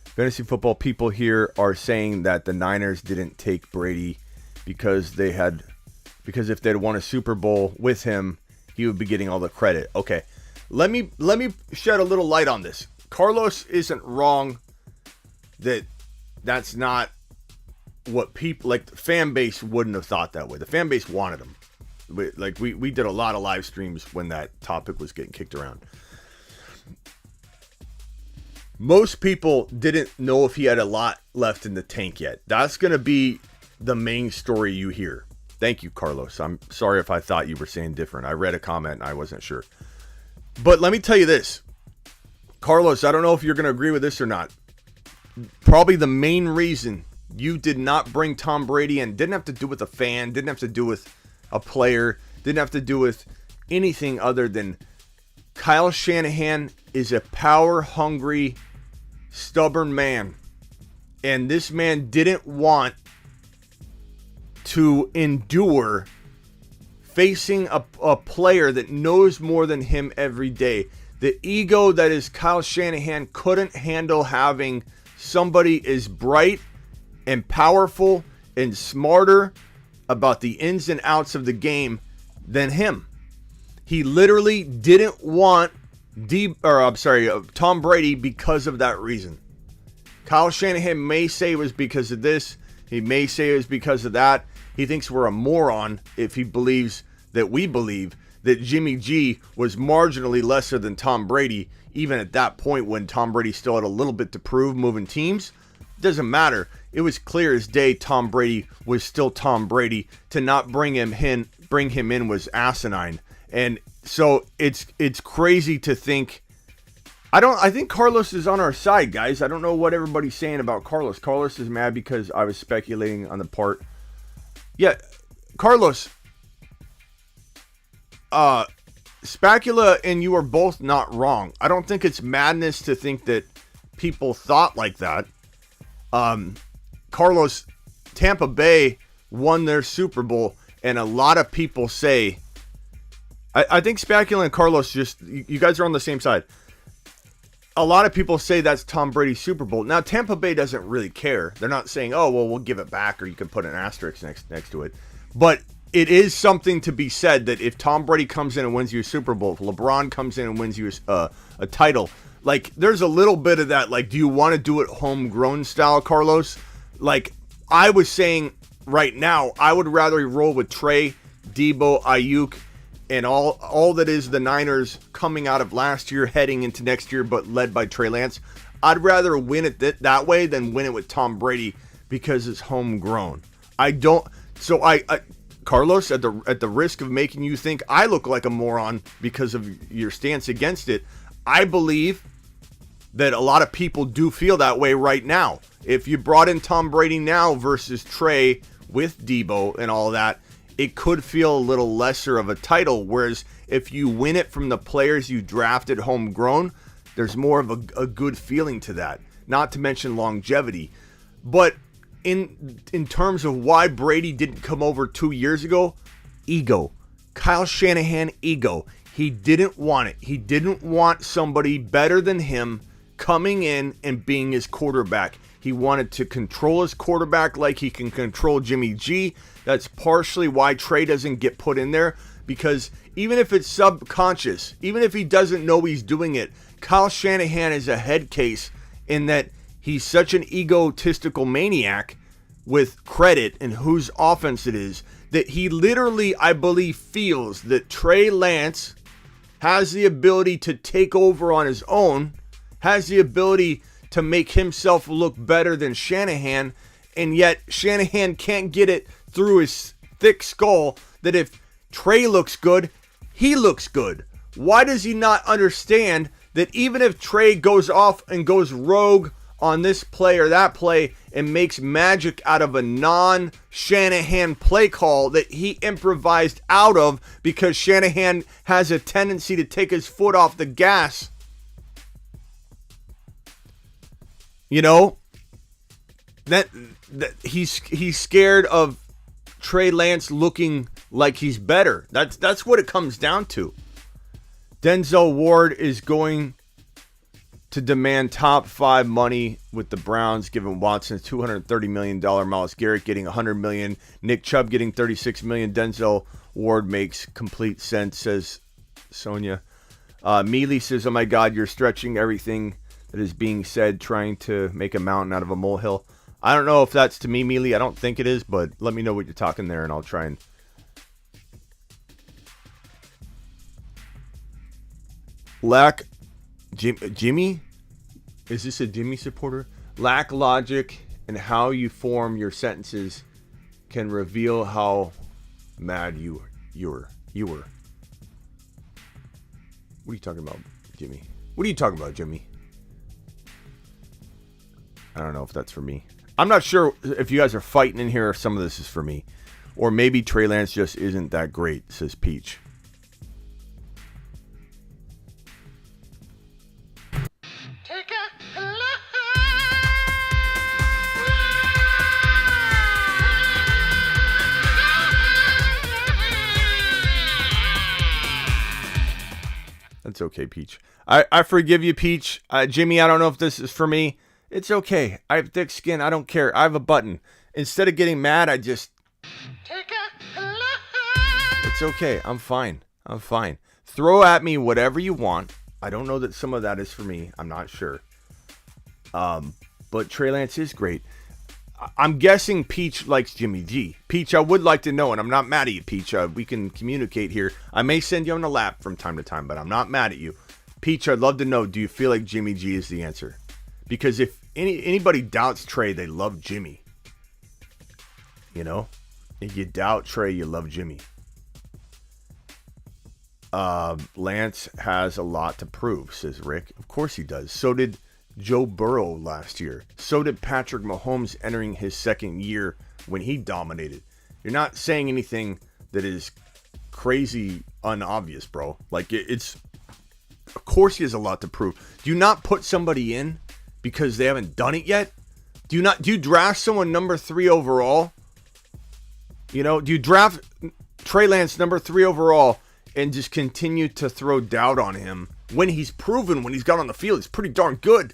Fantasy football people here are saying that the Niners didn't take Brady because if they'd won a Super Bowl with him, he would be getting all the credit. Okay, let me shed a little light on this. Carlos isn't wrong that's not what people, like, the fan base wouldn't have thought that way. The fan base wanted him. We did a lot of live streams when that topic was getting kicked around. Most people didn't know if he had a lot left in the tank yet. That's going to be the main story you hear. Thank you, Carlos. I'm sorry if I thought you were saying different. I read a comment and I wasn't sure. But let me tell you this. Carlos, I don't know if you're going to agree with this or not. Probably the main reason you did not bring Tom Brady in didn't have to do with a fan, didn't have to do with a player, didn't have to do with anything other than Kyle Shanahan is a power-hungry, stubborn man. And this man didn't want to endure facing a player that knows more than him every day. The ego that is Kyle Shanahan couldn't handle having somebody as bright and powerful and smarter about the ins and outs of the game than him. He literally didn't want Tom Brady because of that reason. Kyle Shanahan may say it was because of this. He may say it was because of that. He thinks we're a moron if he believes that we believe that Jimmy G was marginally lesser than Tom Brady, even at that point when Tom Brady still had a little bit to prove moving teams. Doesn't matter. It was clear as day Tom Brady was still Tom Brady. To not bring him in was asinine. And so it's crazy to think. I think Carlos is on our side, guys. I don't know what everybody's saying about Carlos. Carlos is mad because I was speculating on the part. Yeah, Carlos. Spacula and you are both not wrong. I don't think it's madness to think that people thought like that. Carlos, Tampa Bay won their Super Bowl, and a lot of people say, I think Spacula and Carlos you guys are on the same side. A lot of people say that's Tom Brady's Super Bowl. Now, Tampa Bay doesn't really care. They're not saying, oh, well, we'll give it back, or you can put an asterisk next to it. But it is something to be said that if Tom Brady comes in and wins you a Super Bowl, if LeBron comes in and wins you a title, like, there's a little bit of that, like, do you want to do it homegrown style, Carlos? Like, I was saying right now, I would rather roll with Trey, Deebo, Ayuk, and all that is the Niners coming out of last year, heading into next year, but led by Trey Lance. I'd rather win it that way than win it with Tom Brady because it's homegrown. Carlos, at the risk of making you think I look like a moron because of your stance against it, I believe that a lot of people do feel that way right now. If you brought in Tom Brady now versus Trey with Deebo and all that, it could feel a little lesser of a title. Whereas if you win it from the players you drafted homegrown, there's more of a good feeling to that. Not to mention longevity. But in terms of why Brady didn't come over 2 years ago, ego. Kyle Shanahan, ego. He didn't want it. He didn't want somebody better than him coming in and being his quarterback. He wanted to control his quarterback like he can control Jimmy G. That's partially why Trey doesn't get put in there, because even if it's subconscious, even if he doesn't know he's doing it, Kyle Shanahan is a head case in that he's such an egotistical maniac with credit and whose offense it is, that he literally, I believe, feels that Trey Lance has the ability to take over on his own, has the ability to make himself look better than Shanahan, and yet Shanahan can't get it through his thick skull that if Trey looks good, he looks good. Why does he not understand that even if Trey goes off and goes rogue on this play or that play and makes magic out of a non-Shanahan play call that he improvised out of because Shanahan has a tendency to take his foot off the gas? You know, that he's scared of Trey Lance looking like he's better. That's what it comes down to. Denzel Ward is going to demand top 5 money with the Browns, giving Watson $230 million, Myles Garrett getting $100 million, Nick Chubb getting $36 million. Denzel Ward makes complete sense, says Sonia. Mealy says, oh my God, you're stretching everything that is being said, trying to make a mountain out of a molehill. I don't know if that's to me, Mealy. I don't think it is, but let me know what you're talking there, and I'll try and... Jimmy? Is this a Jimmy supporter? Lack logic and how you form your sentences can reveal how mad you were. What are you talking about, Jimmy? What are you talking about, Jimmy? I don't know if that's for me. I'm not sure if you guys are fighting in here or some of this is for me. Or maybe Trey Lance just isn't that great, says Peach. That's okay, Peach. I forgive you, Peach. Jimmy, I don't know if this is for me. It's okay. I have thick skin. I don't care. I have a button. Instead of getting mad, I just... It's okay. I'm fine. Throw at me whatever you want. I don't know that some of that is for me. I'm not sure. But Trey Lance is great. I'm guessing Peach likes Jimmy G. Peach, I would like to know, and I'm not mad at you, Peach. We can communicate here. I may send you on a lap from time to time, but I'm not mad at you. Peach, I'd love to know, do you feel like Jimmy G is the answer? Because if anybody doubts Trey, they love Jimmy. You know? If you doubt Trey, you love Jimmy. Lance has a lot to prove, says Rick. Of course he does. So did Joe Burrow last year. So did Patrick Mahomes entering his second year when he dominated. You're not saying anything that is crazy unobvious, bro. Like, it's... Of course he has a lot to prove. Do you not put somebody in because they haven't done it yet? Do you draft someone number 3 overall? You know, do you draft Trey Lance number 3 overall and just continue to throw doubt on him when he's proven, when he's got on the field, he's pretty darn good?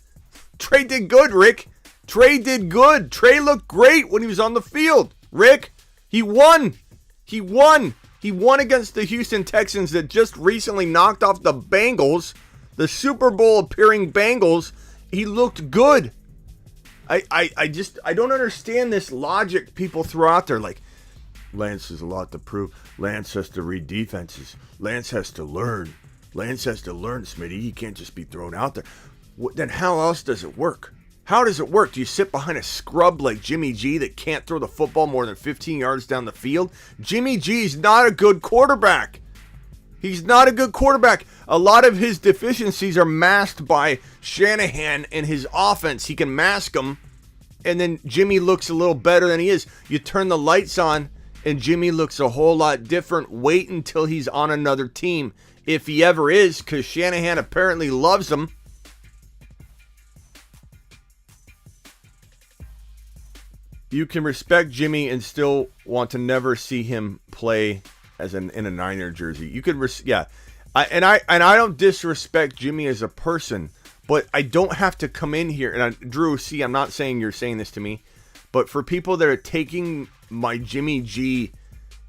Trey did good, Rick. Trey did good. Trey looked great when he was on the field. Rick, he won. He won against the Houston Texans that just recently knocked off the Bengals, the Super Bowl appearing Bengals. He looked good. I don't understand this logic people throw out there. Like, Lance has a lot to prove. Lance has to read defenses. Lance has to learn. Lance has to learn, Smitty. He can't just be thrown out there. Then how else does it work? How does it work? Do you sit behind a scrub like Jimmy G that can't throw the football more than 15 yards down the field? Jimmy G's not a good quarterback. He's not a good quarterback. A lot of his deficiencies are masked by Shanahan and his offense. He can mask them, and then Jimmy looks a little better than he is. You turn the lights on, and Jimmy looks a whole lot different. Wait until he's on another team, if he ever is, because Shanahan apparently loves him. You can respect Jimmy and still want to never see him play as in a Niner jersey. You could, I don't disrespect Jimmy as a person, but I don't have to come in here. And Drew, I'm not saying you're saying this to me, but for people that are taking my Jimmy G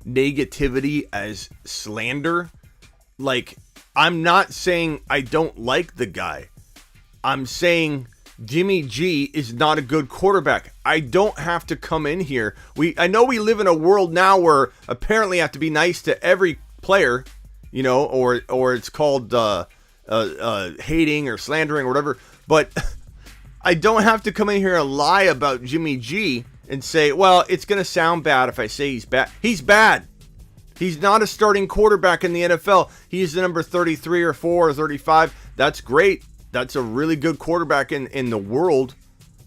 negativity as slander, like, I'm not saying I don't like the guy. I'm saying Jimmy G is not a good quarterback. I don't have to come in here. I know we live in a world now where apparently you have to be nice to every player, you know, or it's called hating or slandering or whatever. But I don't have to come in here and lie about Jimmy G and say, well, it's going to sound bad if I say he's bad. He's bad. He's not a starting quarterback in the NFL. He's the number 33 or 4 or 35. That's great. That's a really good quarterback in the world.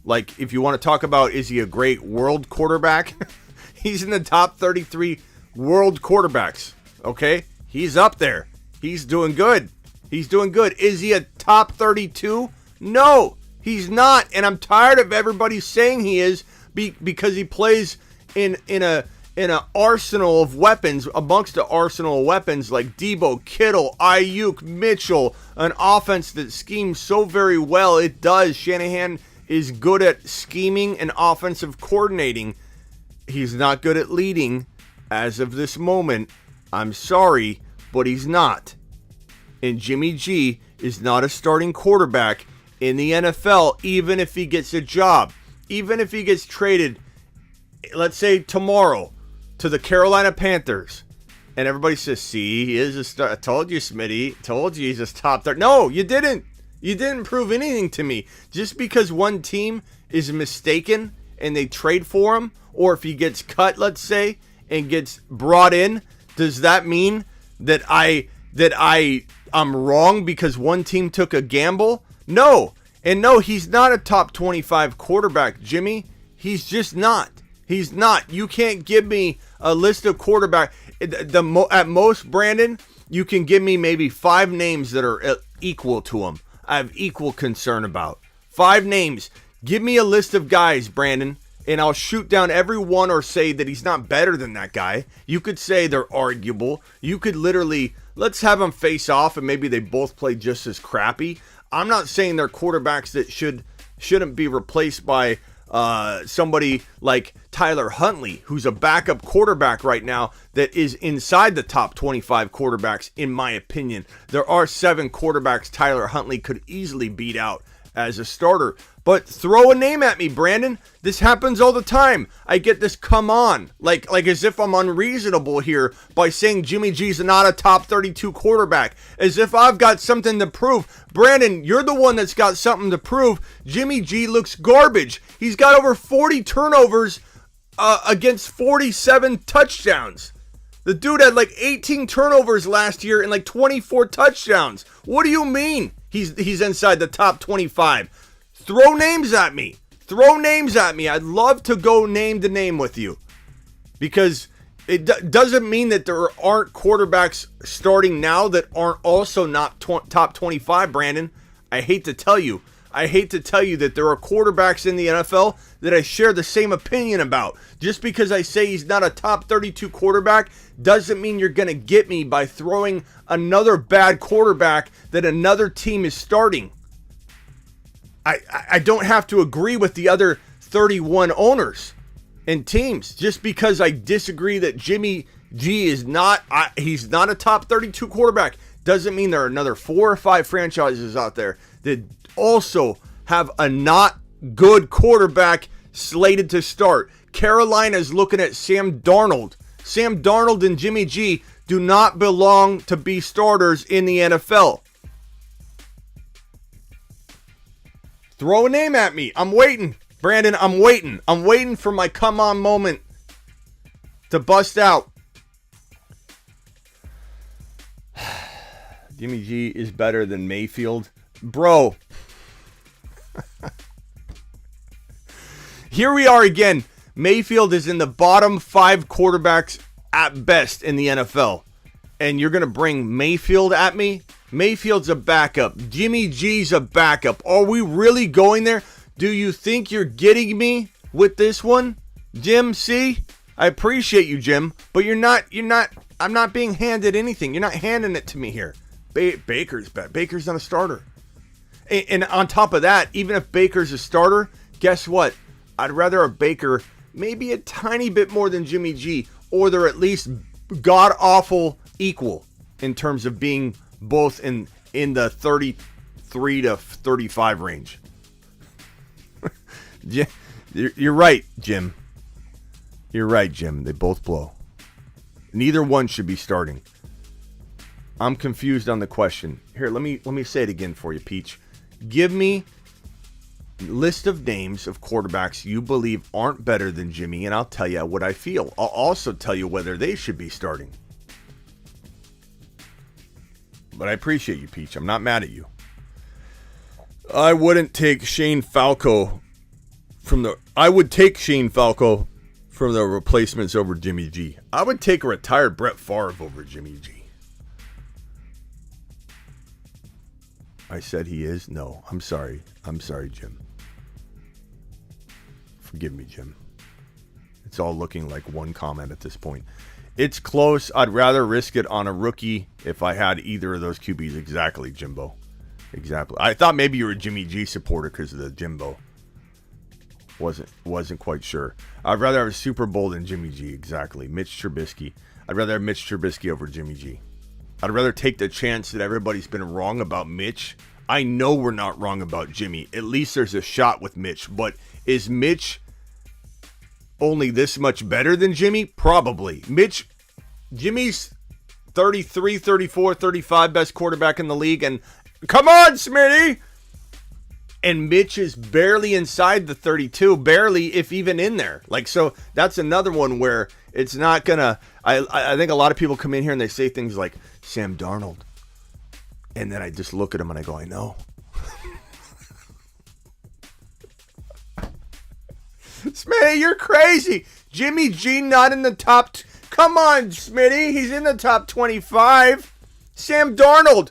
Like, if you want to talk about, is he a great world quarterback? He's in the top 33 world quarterbacks. Okay? He's up there. He's doing good. He's doing good. Is he a top 32? No, he's not. And I'm tired of everybody saying he is because he plays in an arsenal of weapons, amongst the arsenal of weapons like Deebo, Kittle, Ayuk, Mitchell, an offense that schemes so very well. It does. Shanahan is good at scheming and offensive coordinating. He's not good at leading as of this moment. I'm sorry, but he's not. And Jimmy G is not a starting quarterback in the NFL, even if he gets a job. Even if he gets traded, let's say tomorrow, to the Carolina Panthers. And everybody says, see, he is a star. I told you, Smitty. Told you he's a top 30. No, you didn't. You didn't prove anything to me. Just because one team is mistaken and they trade for him, or if he gets cut, let's say, and gets brought in, does that mean that I'm wrong because one team took a gamble? No. And no, he's not a top 25 quarterback, Jimmy. He's just not. He's not. You can't give me a list of quarterbacks. At most, Brandon, you can give me maybe 5 names that are equal to him. I have equal concern about. 5 names. Give me a list of guys, Brandon, and I'll shoot down every one or say that he's not better than that guy. You could say they're arguable. You could literally, let's have them face off and maybe they both play just as crappy. I'm not saying they're quarterbacks that shouldn't be replaced by somebody like Tyler Huntley, who's a backup quarterback right now that is inside the top 25 quarterbacks, in my opinion. There are 7 quarterbacks Tyler Huntley could easily beat out as a starter. But throw a name at me, Brandon. This happens all the time. I get this come on. Like as if I'm unreasonable here by saying Jimmy G's not a top 32 quarterback. As if I've got something to prove. Brandon, you're the one that's got something to prove. Jimmy G looks garbage. He's got over 40 turnovers against 47 touchdowns. The dude had like 18 turnovers last year and like 24 touchdowns. What do you mean he's inside the top 25? Throw names at me. Throw names at me. I'd love to go name to name with you. Because it doesn't mean that there aren't quarterbacks starting now that aren't also not top 25, Brandon. I hate to tell you. I hate to tell you that there are quarterbacks in the NFL that I share the same opinion about. Just because I say he's not a top 32 quarterback doesn't mean you're going to get me by throwing another bad quarterback that another team is starting. I don't have to agree with the other 31 owners and teams just because I disagree that Jimmy G is not he's not a top 32 quarterback doesn't mean there are another 4 or 5 franchises out there that also have a not good quarterback slated to start. Carolina's looking at Sam Darnold. Sam Darnold and Jimmy G do not belong to be starters in the NFL. Throw a name at me. I'm waiting. Brandon, I'm waiting. I'm waiting for my come on moment to bust out. Jimmy G is better than Mayfield. Bro. Here we are again. Mayfield is in the bottom 5 quarterbacks at best in the NFL. And you're going to bring Mayfield at me? Mayfield's a backup. Jimmy G's a backup. Are we really going there? Do you think you're getting me with this one? Jim, see? I appreciate you, Jim. But you're not, I'm not being handed anything. You're not handing it to me here. Baker's bad. Baker's not a starter. And on top of that, even if Baker's a starter, guess what? I'd rather a Baker maybe a tiny bit more than Jimmy G, or they're at least god-awful equal in terms of being both in the 33 to 35 range. You're right, Jim. You're right, Jim. They both blow. Neither one should be starting. I'm confused on the question. Here, let me say it again for you, Peach. Give me a list of names of quarterbacks you believe aren't better than Jimmy, and I'll tell you what I feel. I'll also tell you whether they should be starting. But I appreciate you, Peach. I'm not mad at you. I wouldn't take Shane Falco I would take Shane Falco from the replacements over Jimmy G. I would take a retired Brett Favre over Jimmy G. I said he is? No, I'm sorry. I'm sorry, Jim. Forgive me, Jim. It's all looking like one comment at this point. It's close. I'd rather risk it on a rookie if I had either of those QBs. Exactly, Jimbo. Exactly. I thought maybe you were a Jimmy G supporter because of the Jimbo. Wasn't quite sure. I'd rather have a Super Bowl than Jimmy G. Exactly. Mitch Trubisky. I'd rather have Mitch Trubisky over Jimmy G. I'd rather take the chance that everybody's been wrong about Mitch. I know we're not wrong about Jimmy. At least there's a shot with Mitch. But is Mitch only this much better than Jimmy? Probably. Jimmy's 33, 34, 35 best quarterback in the league. And come on, Smitty! And Mitch is barely inside the 32, barely, if even in there. Like, so that's another one where it's not gonna. I think a lot of people come in here and they say things like Sam Darnold, and then I just look at him and I go, I know. Smitty, you're crazy. Jimmy G not in the top. Come on, Smitty, he's in the top 25. Sam Darnold.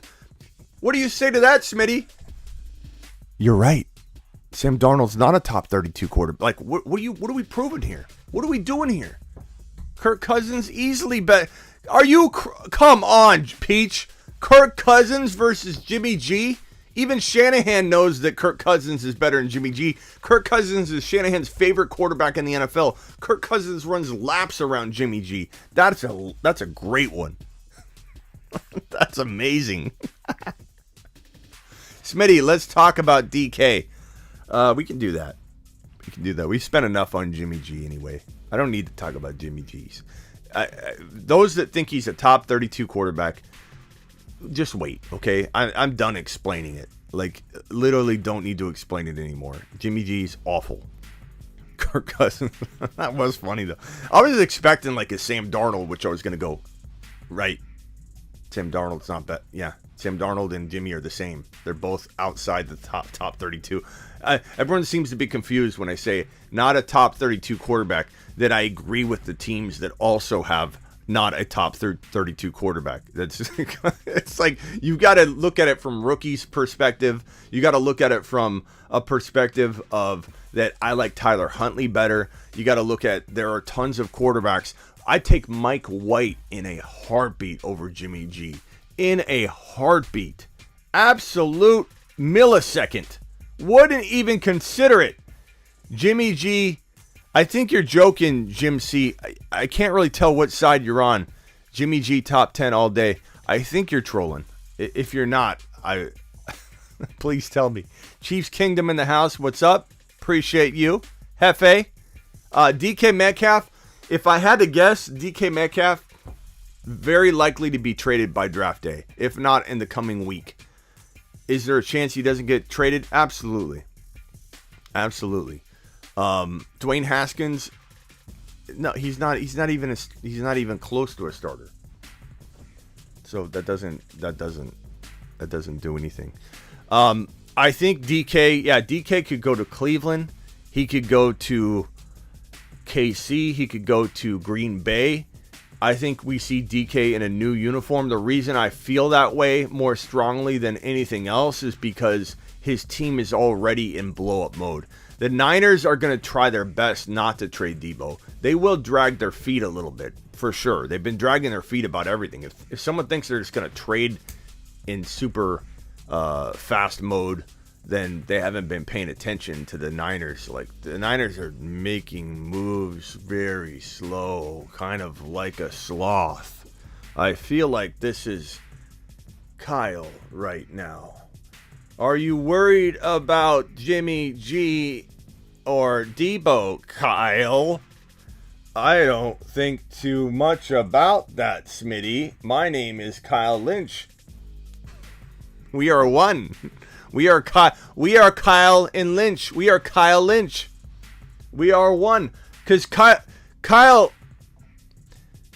What do you say to that, Smitty? You're right. Sam Darnold's not a top 32 quarterback. Like, what are we proving here? What are we doing here? Kirk Cousins easily bet. Come on, Peach. Kirk Cousins versus Jimmy G. Even Shanahan knows that Kirk Cousins is better than Jimmy G. Kirk Cousins is Shanahan's favorite quarterback in the NFL. Kirk Cousins runs laps around Jimmy G. That's a great one. That's amazing. Smitty, let's talk about DK. We can do that. We spent enough on Jimmy G anyway. I don't need to talk about Jimmy G's. Those that think he's a top 32 quarterback, just wait, okay? I'm done explaining it. Like, literally don't need to explain it anymore. Jimmy G's awful. Kirk Cousins. That was funny, though. I was expecting, like, a Sam Darnold, which I was going to go, right. Sam Darnold's not bad. Yeah. Sam Darnold and Jimmy are the same. They're both outside the top 32. Everyone seems to be confused when I say not a top 32 quarterback, that I agree with the teams that also have not a top 32 quarterback. It's like you got to look at it from rookie's perspective. You got to look at it from a perspective of that I like Tyler Huntley better. You got to look at there are tons of quarterbacks. I take Mike White in a heartbeat over Jimmy G. In a heartbeat. Absolute millisecond. Wouldn't even consider it. Jimmy G, I think you're joking, Jim C. I can't really tell what side you're on. Jimmy G top 10 all day. I think you're trolling. If you're not, please tell me. Chiefs Kingdom in the house. What's up? Appreciate you. Hefe. DK Metcalf. If I had to guess, DK Metcalf very likely to be traded by draft day, if not in the coming week. Is there a chance he doesn't get traded? Absolutely. Absolutely. Dwayne Haskins, no, he's not even close to a starter. So that doesn't do anything. I think DK could go to Cleveland. He could go to KC. He could go to Green Bay. I think we see DK in a new uniform. The reason I feel that way more strongly than anything else is because his team is already in blow-up mode. The Niners are going to try their best not to trade Deebo. They will drag their feet a little bit, for sure. They've been dragging their feet about everything. If someone thinks they're just going to trade in super fast mode, then they haven't been paying attention to the Niners. Like, the Niners are making moves very slow, kind of like a sloth. I feel like this is Kyle right now. Are you worried about Jimmy G or Deebo, Kyle? I don't think too much about that, Smitty. My name is Kyle Lynch. We are one. We are Kyle and Lynch. We are Kyle Lynch. We are one. Because Kyle,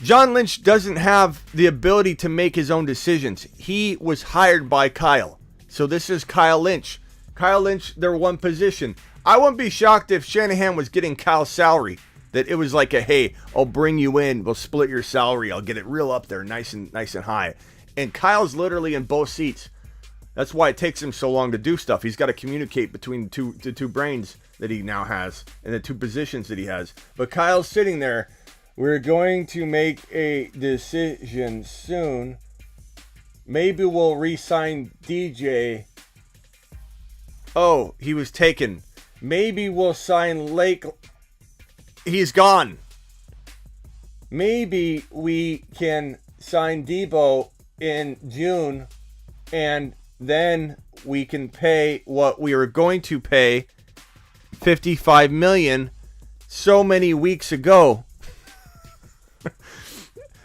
John Lynch doesn't have the ability to make his own decisions. He was hired by Kyle. So this is Kyle Lynch. Kyle Lynch, their one position. I wouldn't be shocked if Shanahan was getting Kyle's salary. That it was like a, hey, I'll bring you in. We'll split your salary. I'll get it real up there, nice and high. And Kyle's literally in both seats. That's why it takes him so long to do stuff. He's got to communicate between the two brains that he now has and the two positions that he has. But Kyle's sitting there. We're going to make a decision soon. Maybe we'll re-sign DJ. Oh, he was taken. Maybe we'll sign Lake. He's gone. Maybe we can sign Deebo in June, and then we can pay what we were going to pay, $55 million, so many weeks ago.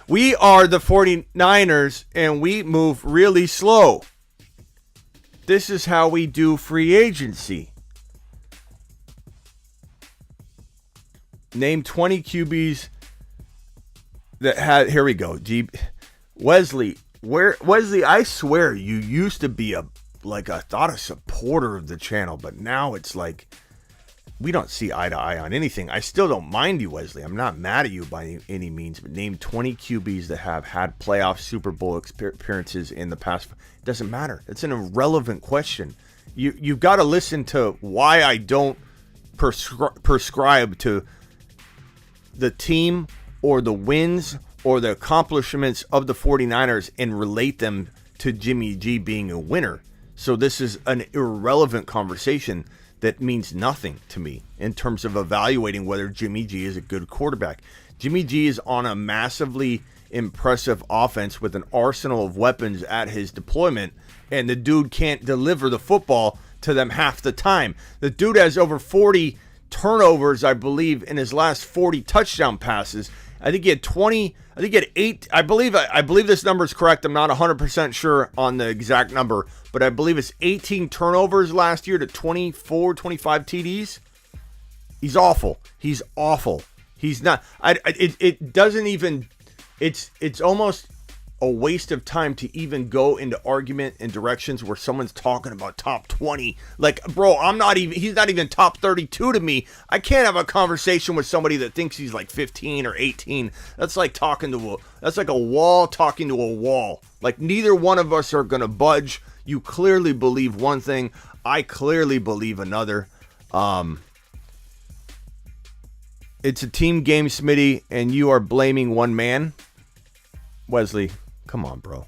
We are the 49ers, and we move really slow. This is how we do free agency. Name 20 QBs that had. Here we go. Wesley, I swear you used to be a supporter of the channel, but now it's like we don't see eye to eye on anything. I still don't mind you, Wesley. I'm not mad at you by any means, but name 20 QBs that have had playoff Super Bowl appearances in the past. It doesn't matter. It's an irrelevant question. You've got to listen to why I don't prescribe to the team or the wins or the accomplishments of the 49ers and relate them to Jimmy G being a winner. So this is an irrelevant conversation that means nothing to me in terms of evaluating whether Jimmy G is a good quarterback. Jimmy G is on a massively impressive offense with an arsenal of weapons at his deployment, and the dude can't deliver the football to them half the time. The dude has over 40 turnovers, I believe, in his last 40 touchdown passes. I think he had 20. I think he had 8. I believe this number is correct. I'm not 100% sure on the exact number, but I believe it's 18 turnovers last year to 25 TDs. He's awful. He's awful. He's not. It doesn't even. It's almost a waste of time to even go into argument and directions where someone's talking about top 20. Like, bro, he's not even top 32 to me. I can't have a conversation with somebody that thinks he's like 15 or 18. That's like that's like a wall talking to a wall. Like, neither one of us are going to budge. You clearly believe one thing. I clearly believe another. It's a team game, Smitty, and you are blaming one man. Wesley, come on, bro.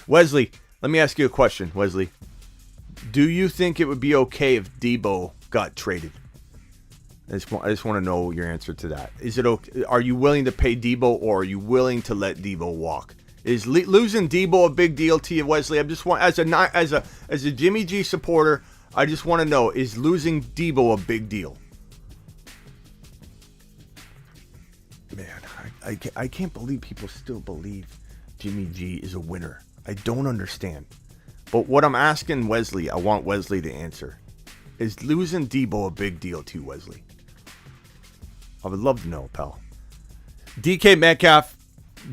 Wesley, let me ask you a question, Wesley. Do you think it would be okay if Deebo got traded? I just want to know your answer to that. Is it okay? Are you willing to pay Deebo, or are you willing to let Deebo walk? Is losing Deebo a big deal to you, Wesley? I just want, as a Jimmy G supporter, I just want to know, is losing Deebo a big deal? Man, I can't believe people still believe Jimmy G is a winner. I don't understand. But what I'm asking Wesley, I want Wesley to answer. Is losing Deebo a big deal to you, Wesley? I would love to know, pal. DK Metcalf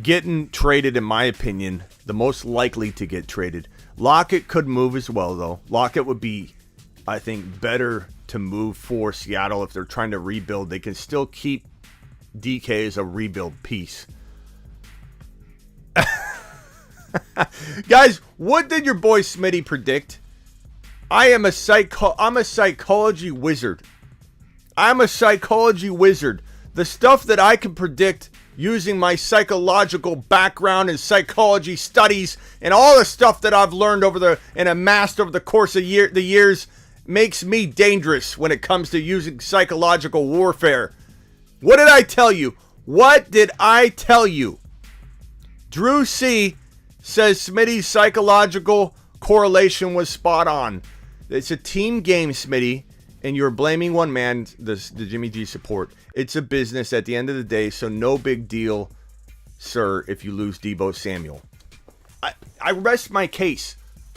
getting traded, in my opinion, the most likely to get traded. Lockett could move as well, though. Lockett would be, I think, better to move for Seattle if they're trying to rebuild. They can still keep DK as a rebuild piece. Guys, what did your boy Smitty predict? I'm a psychology wizard. I'm a psychology wizard. The stuff that I can predict using my psychological background and psychology studies and all the stuff that I've learned and amassed over the course of the years makes me dangerous when it comes to using psychological warfare. What did I tell you? What did I tell you? Drew C says Smitty's psychological correlation was spot on. It's a team game, Smitty, and you're blaming one man, the Jimmy G support. It's a business at the end of the day, so no big deal, sir, if you lose Deebo Samuel. I rest my case.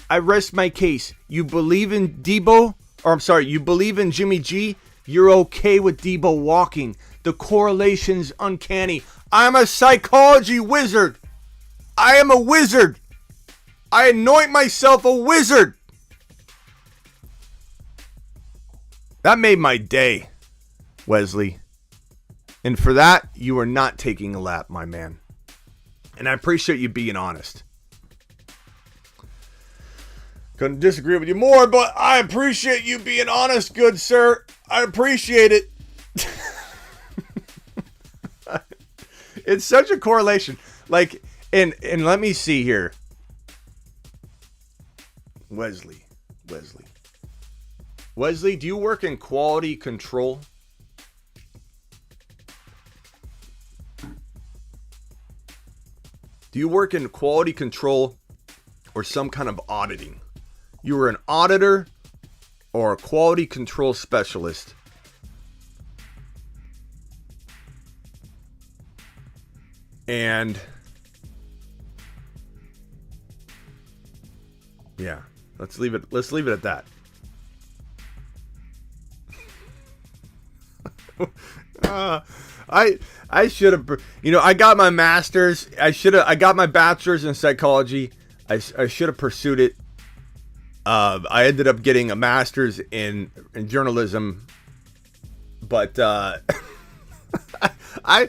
You believe in Deebo, or I'm sorry, you believe in Jimmy G, you're okay with Deebo walking. The correlation's uncanny. I'm a psychology wizard. I am a wizard. I anoint myself a wizard. That made my day, Wesley. And for that, you are not taking a lap, my man. And I appreciate you being honest. Couldn't disagree with you more, but I appreciate you being honest, good sir. I appreciate it. It's such a correlation. Like, and let me see here. Wesley, do you work in quality control? Do you work in quality control or some kind of auditing? You were an auditor or a quality control specialist. And yeah, let's leave it at that. I should have, I got my master's. I got my bachelor's in psychology. I should have pursued it. I ended up getting a master's in journalism, but I'm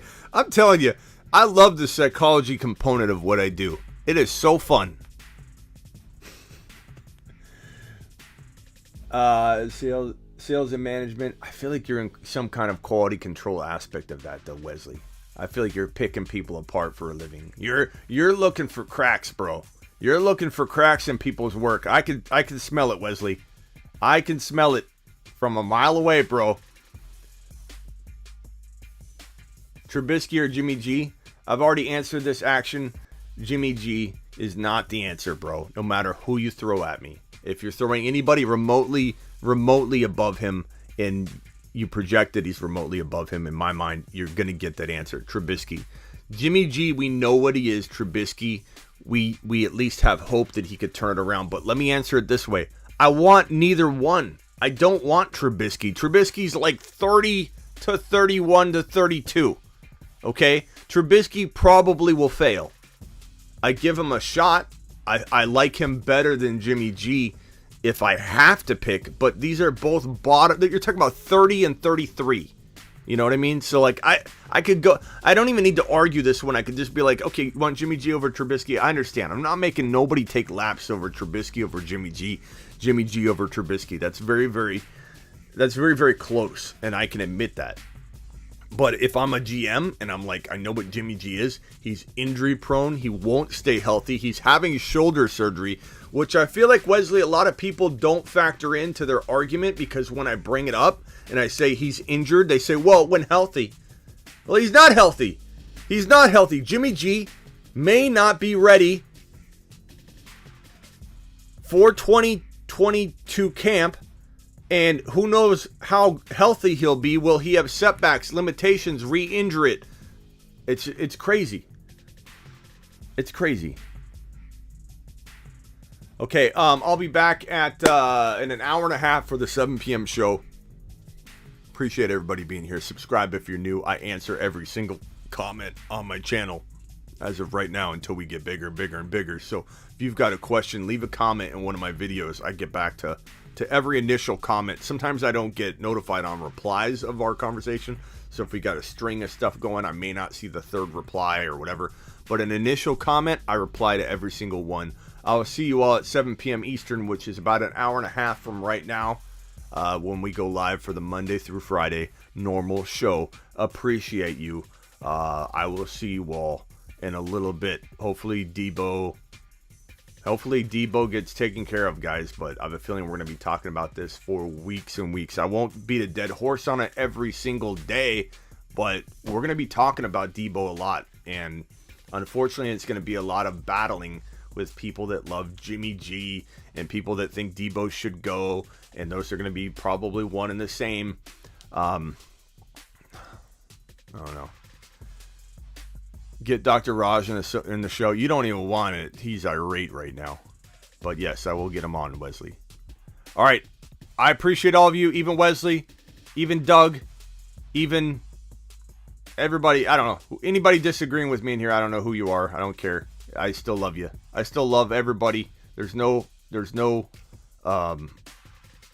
telling you, I love the psychology component of what I do. It is so fun. Sales and management. I feel like you're in some kind of quality control aspect of that, though, Wesley. I feel like you're picking people apart for a living. You're looking for cracks, bro. You're looking for cracks in people's work. I can smell it, Wesley. I can smell it from a mile away, bro. Trubisky or Jimmy G? I've already answered this action. Jimmy G is not the answer, bro. No matter who you throw at me. If you're throwing anybody remotely above him and you project that he's remotely above him, in my mind, you're going to get that answer. Trubisky. Jimmy G, we know what he is. Trubisky, we at least have hope that he could turn it around. But let me answer it this way. I want neither one. I don't want Trubisky. Trubisky's like 30 to 31 to 32. Okay? Trubisky probably will fail. I give him a shot. I like him better than Jimmy G if I have to pick, but these are both bottom. You're talking about 30 and 33. You know what I mean? So like I could go. I don't even need to argue this one. I could just be like, okay, you want Jimmy G over Trubisky? I understand. I'm not making nobody take laps over Trubisky over Jimmy G. Jimmy G over Trubisky. That's very, very close, and I can admit that. But if I'm a GM and I'm like, I know what Jimmy G is. He's injury prone. He won't stay healthy. He's having shoulder surgery, which I feel like, Wesley, a lot of people don't factor into their argument, because when I bring it up and I say he's injured, they say, well, when healthy. Well, he's not healthy. He's not healthy. Jimmy G may not be ready for 2022 camp. And who knows how healthy he'll be? Will he have setbacks, limitations, re-injure it? It's crazy. It's crazy. Okay, I'll be back at in an hour and a half for the 7 p.m. show. Appreciate everybody being here. Subscribe if you're new. I answer every single comment on my channel as of right now until we get bigger, bigger, and bigger. So if you've got a question, leave a comment in one of my videos. I get back to every initial comment. Sometimes I don't get notified on replies of our conversation. So if we got a string of stuff going, I may not see the third reply or whatever. But an initial comment, I reply to every single one. I'll see you all at 7 p.m. Eastern, which is about an hour and a half from right now, when we go live for the Monday through Friday normal show. Appreciate you. I will see you all in a little bit. Hopefully Deebo gets taken care of, guys, but I have a feeling we're going to be talking about this for weeks and weeks. I won't beat a dead horse on it every single day, but we're going to be talking about Deebo a lot, and unfortunately it's going to be a lot of battling with people that love Jimmy G and people that think Deebo should go, and those are going to be probably one and the same. I don't know. Get Dr. Raj in the show. You don't even want it. He's irate right now. But yes, I will get him on, Wesley. All right. I appreciate all of you, even Wesley, even Doug, even everybody, I don't know. Anybody disagreeing with me in here, I don't know who you are. I don't care. I still love you. I still love everybody. There's no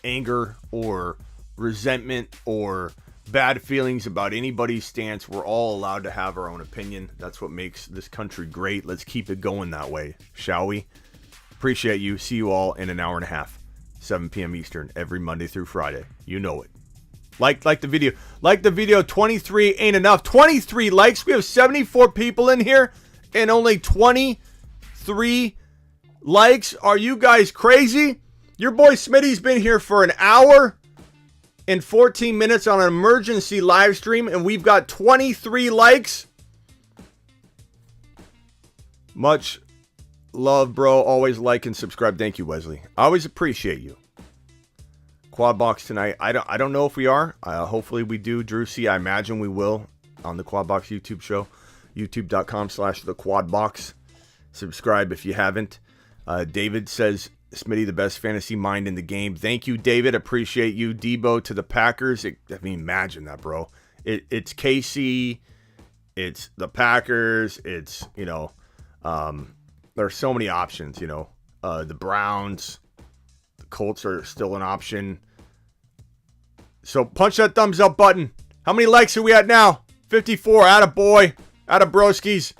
anger or resentment or bad feelings about anybody's stance. We're all allowed to have our own opinion. That's what makes this country great. Let's keep it going that way, shall we? Appreciate you. See you all in an hour and a half, 7 p.m. Eastern, every Monday through Friday. You know it. Like the video. Like the video. 23 ain't enough. 23 likes. We have 74 people in here and only 23 likes. Are you guys crazy? Your boy Smitty's been here for an hour and 14 minutes on an emergency live stream, and we've got 23 likes. Much love, bro. Always like and subscribe. Thank you, Wesley. I always appreciate you. Quad box tonight. I don't know if we are. Hopefully we do. Drew C, I imagine we will on the Quad Box YouTube show. YouTube.com/thequadbox. Subscribe if you haven't. David says, Smitty, the best fantasy mind in the game. Thank you, David. Appreciate you. Deebo to the Packers. Imagine that, bro. It's KC. It's the Packers. It's, there's so many options, the Browns. The Colts are still an option. So punch that thumbs up button. How many likes are we at now? 54. Atta boy. Atta broskies.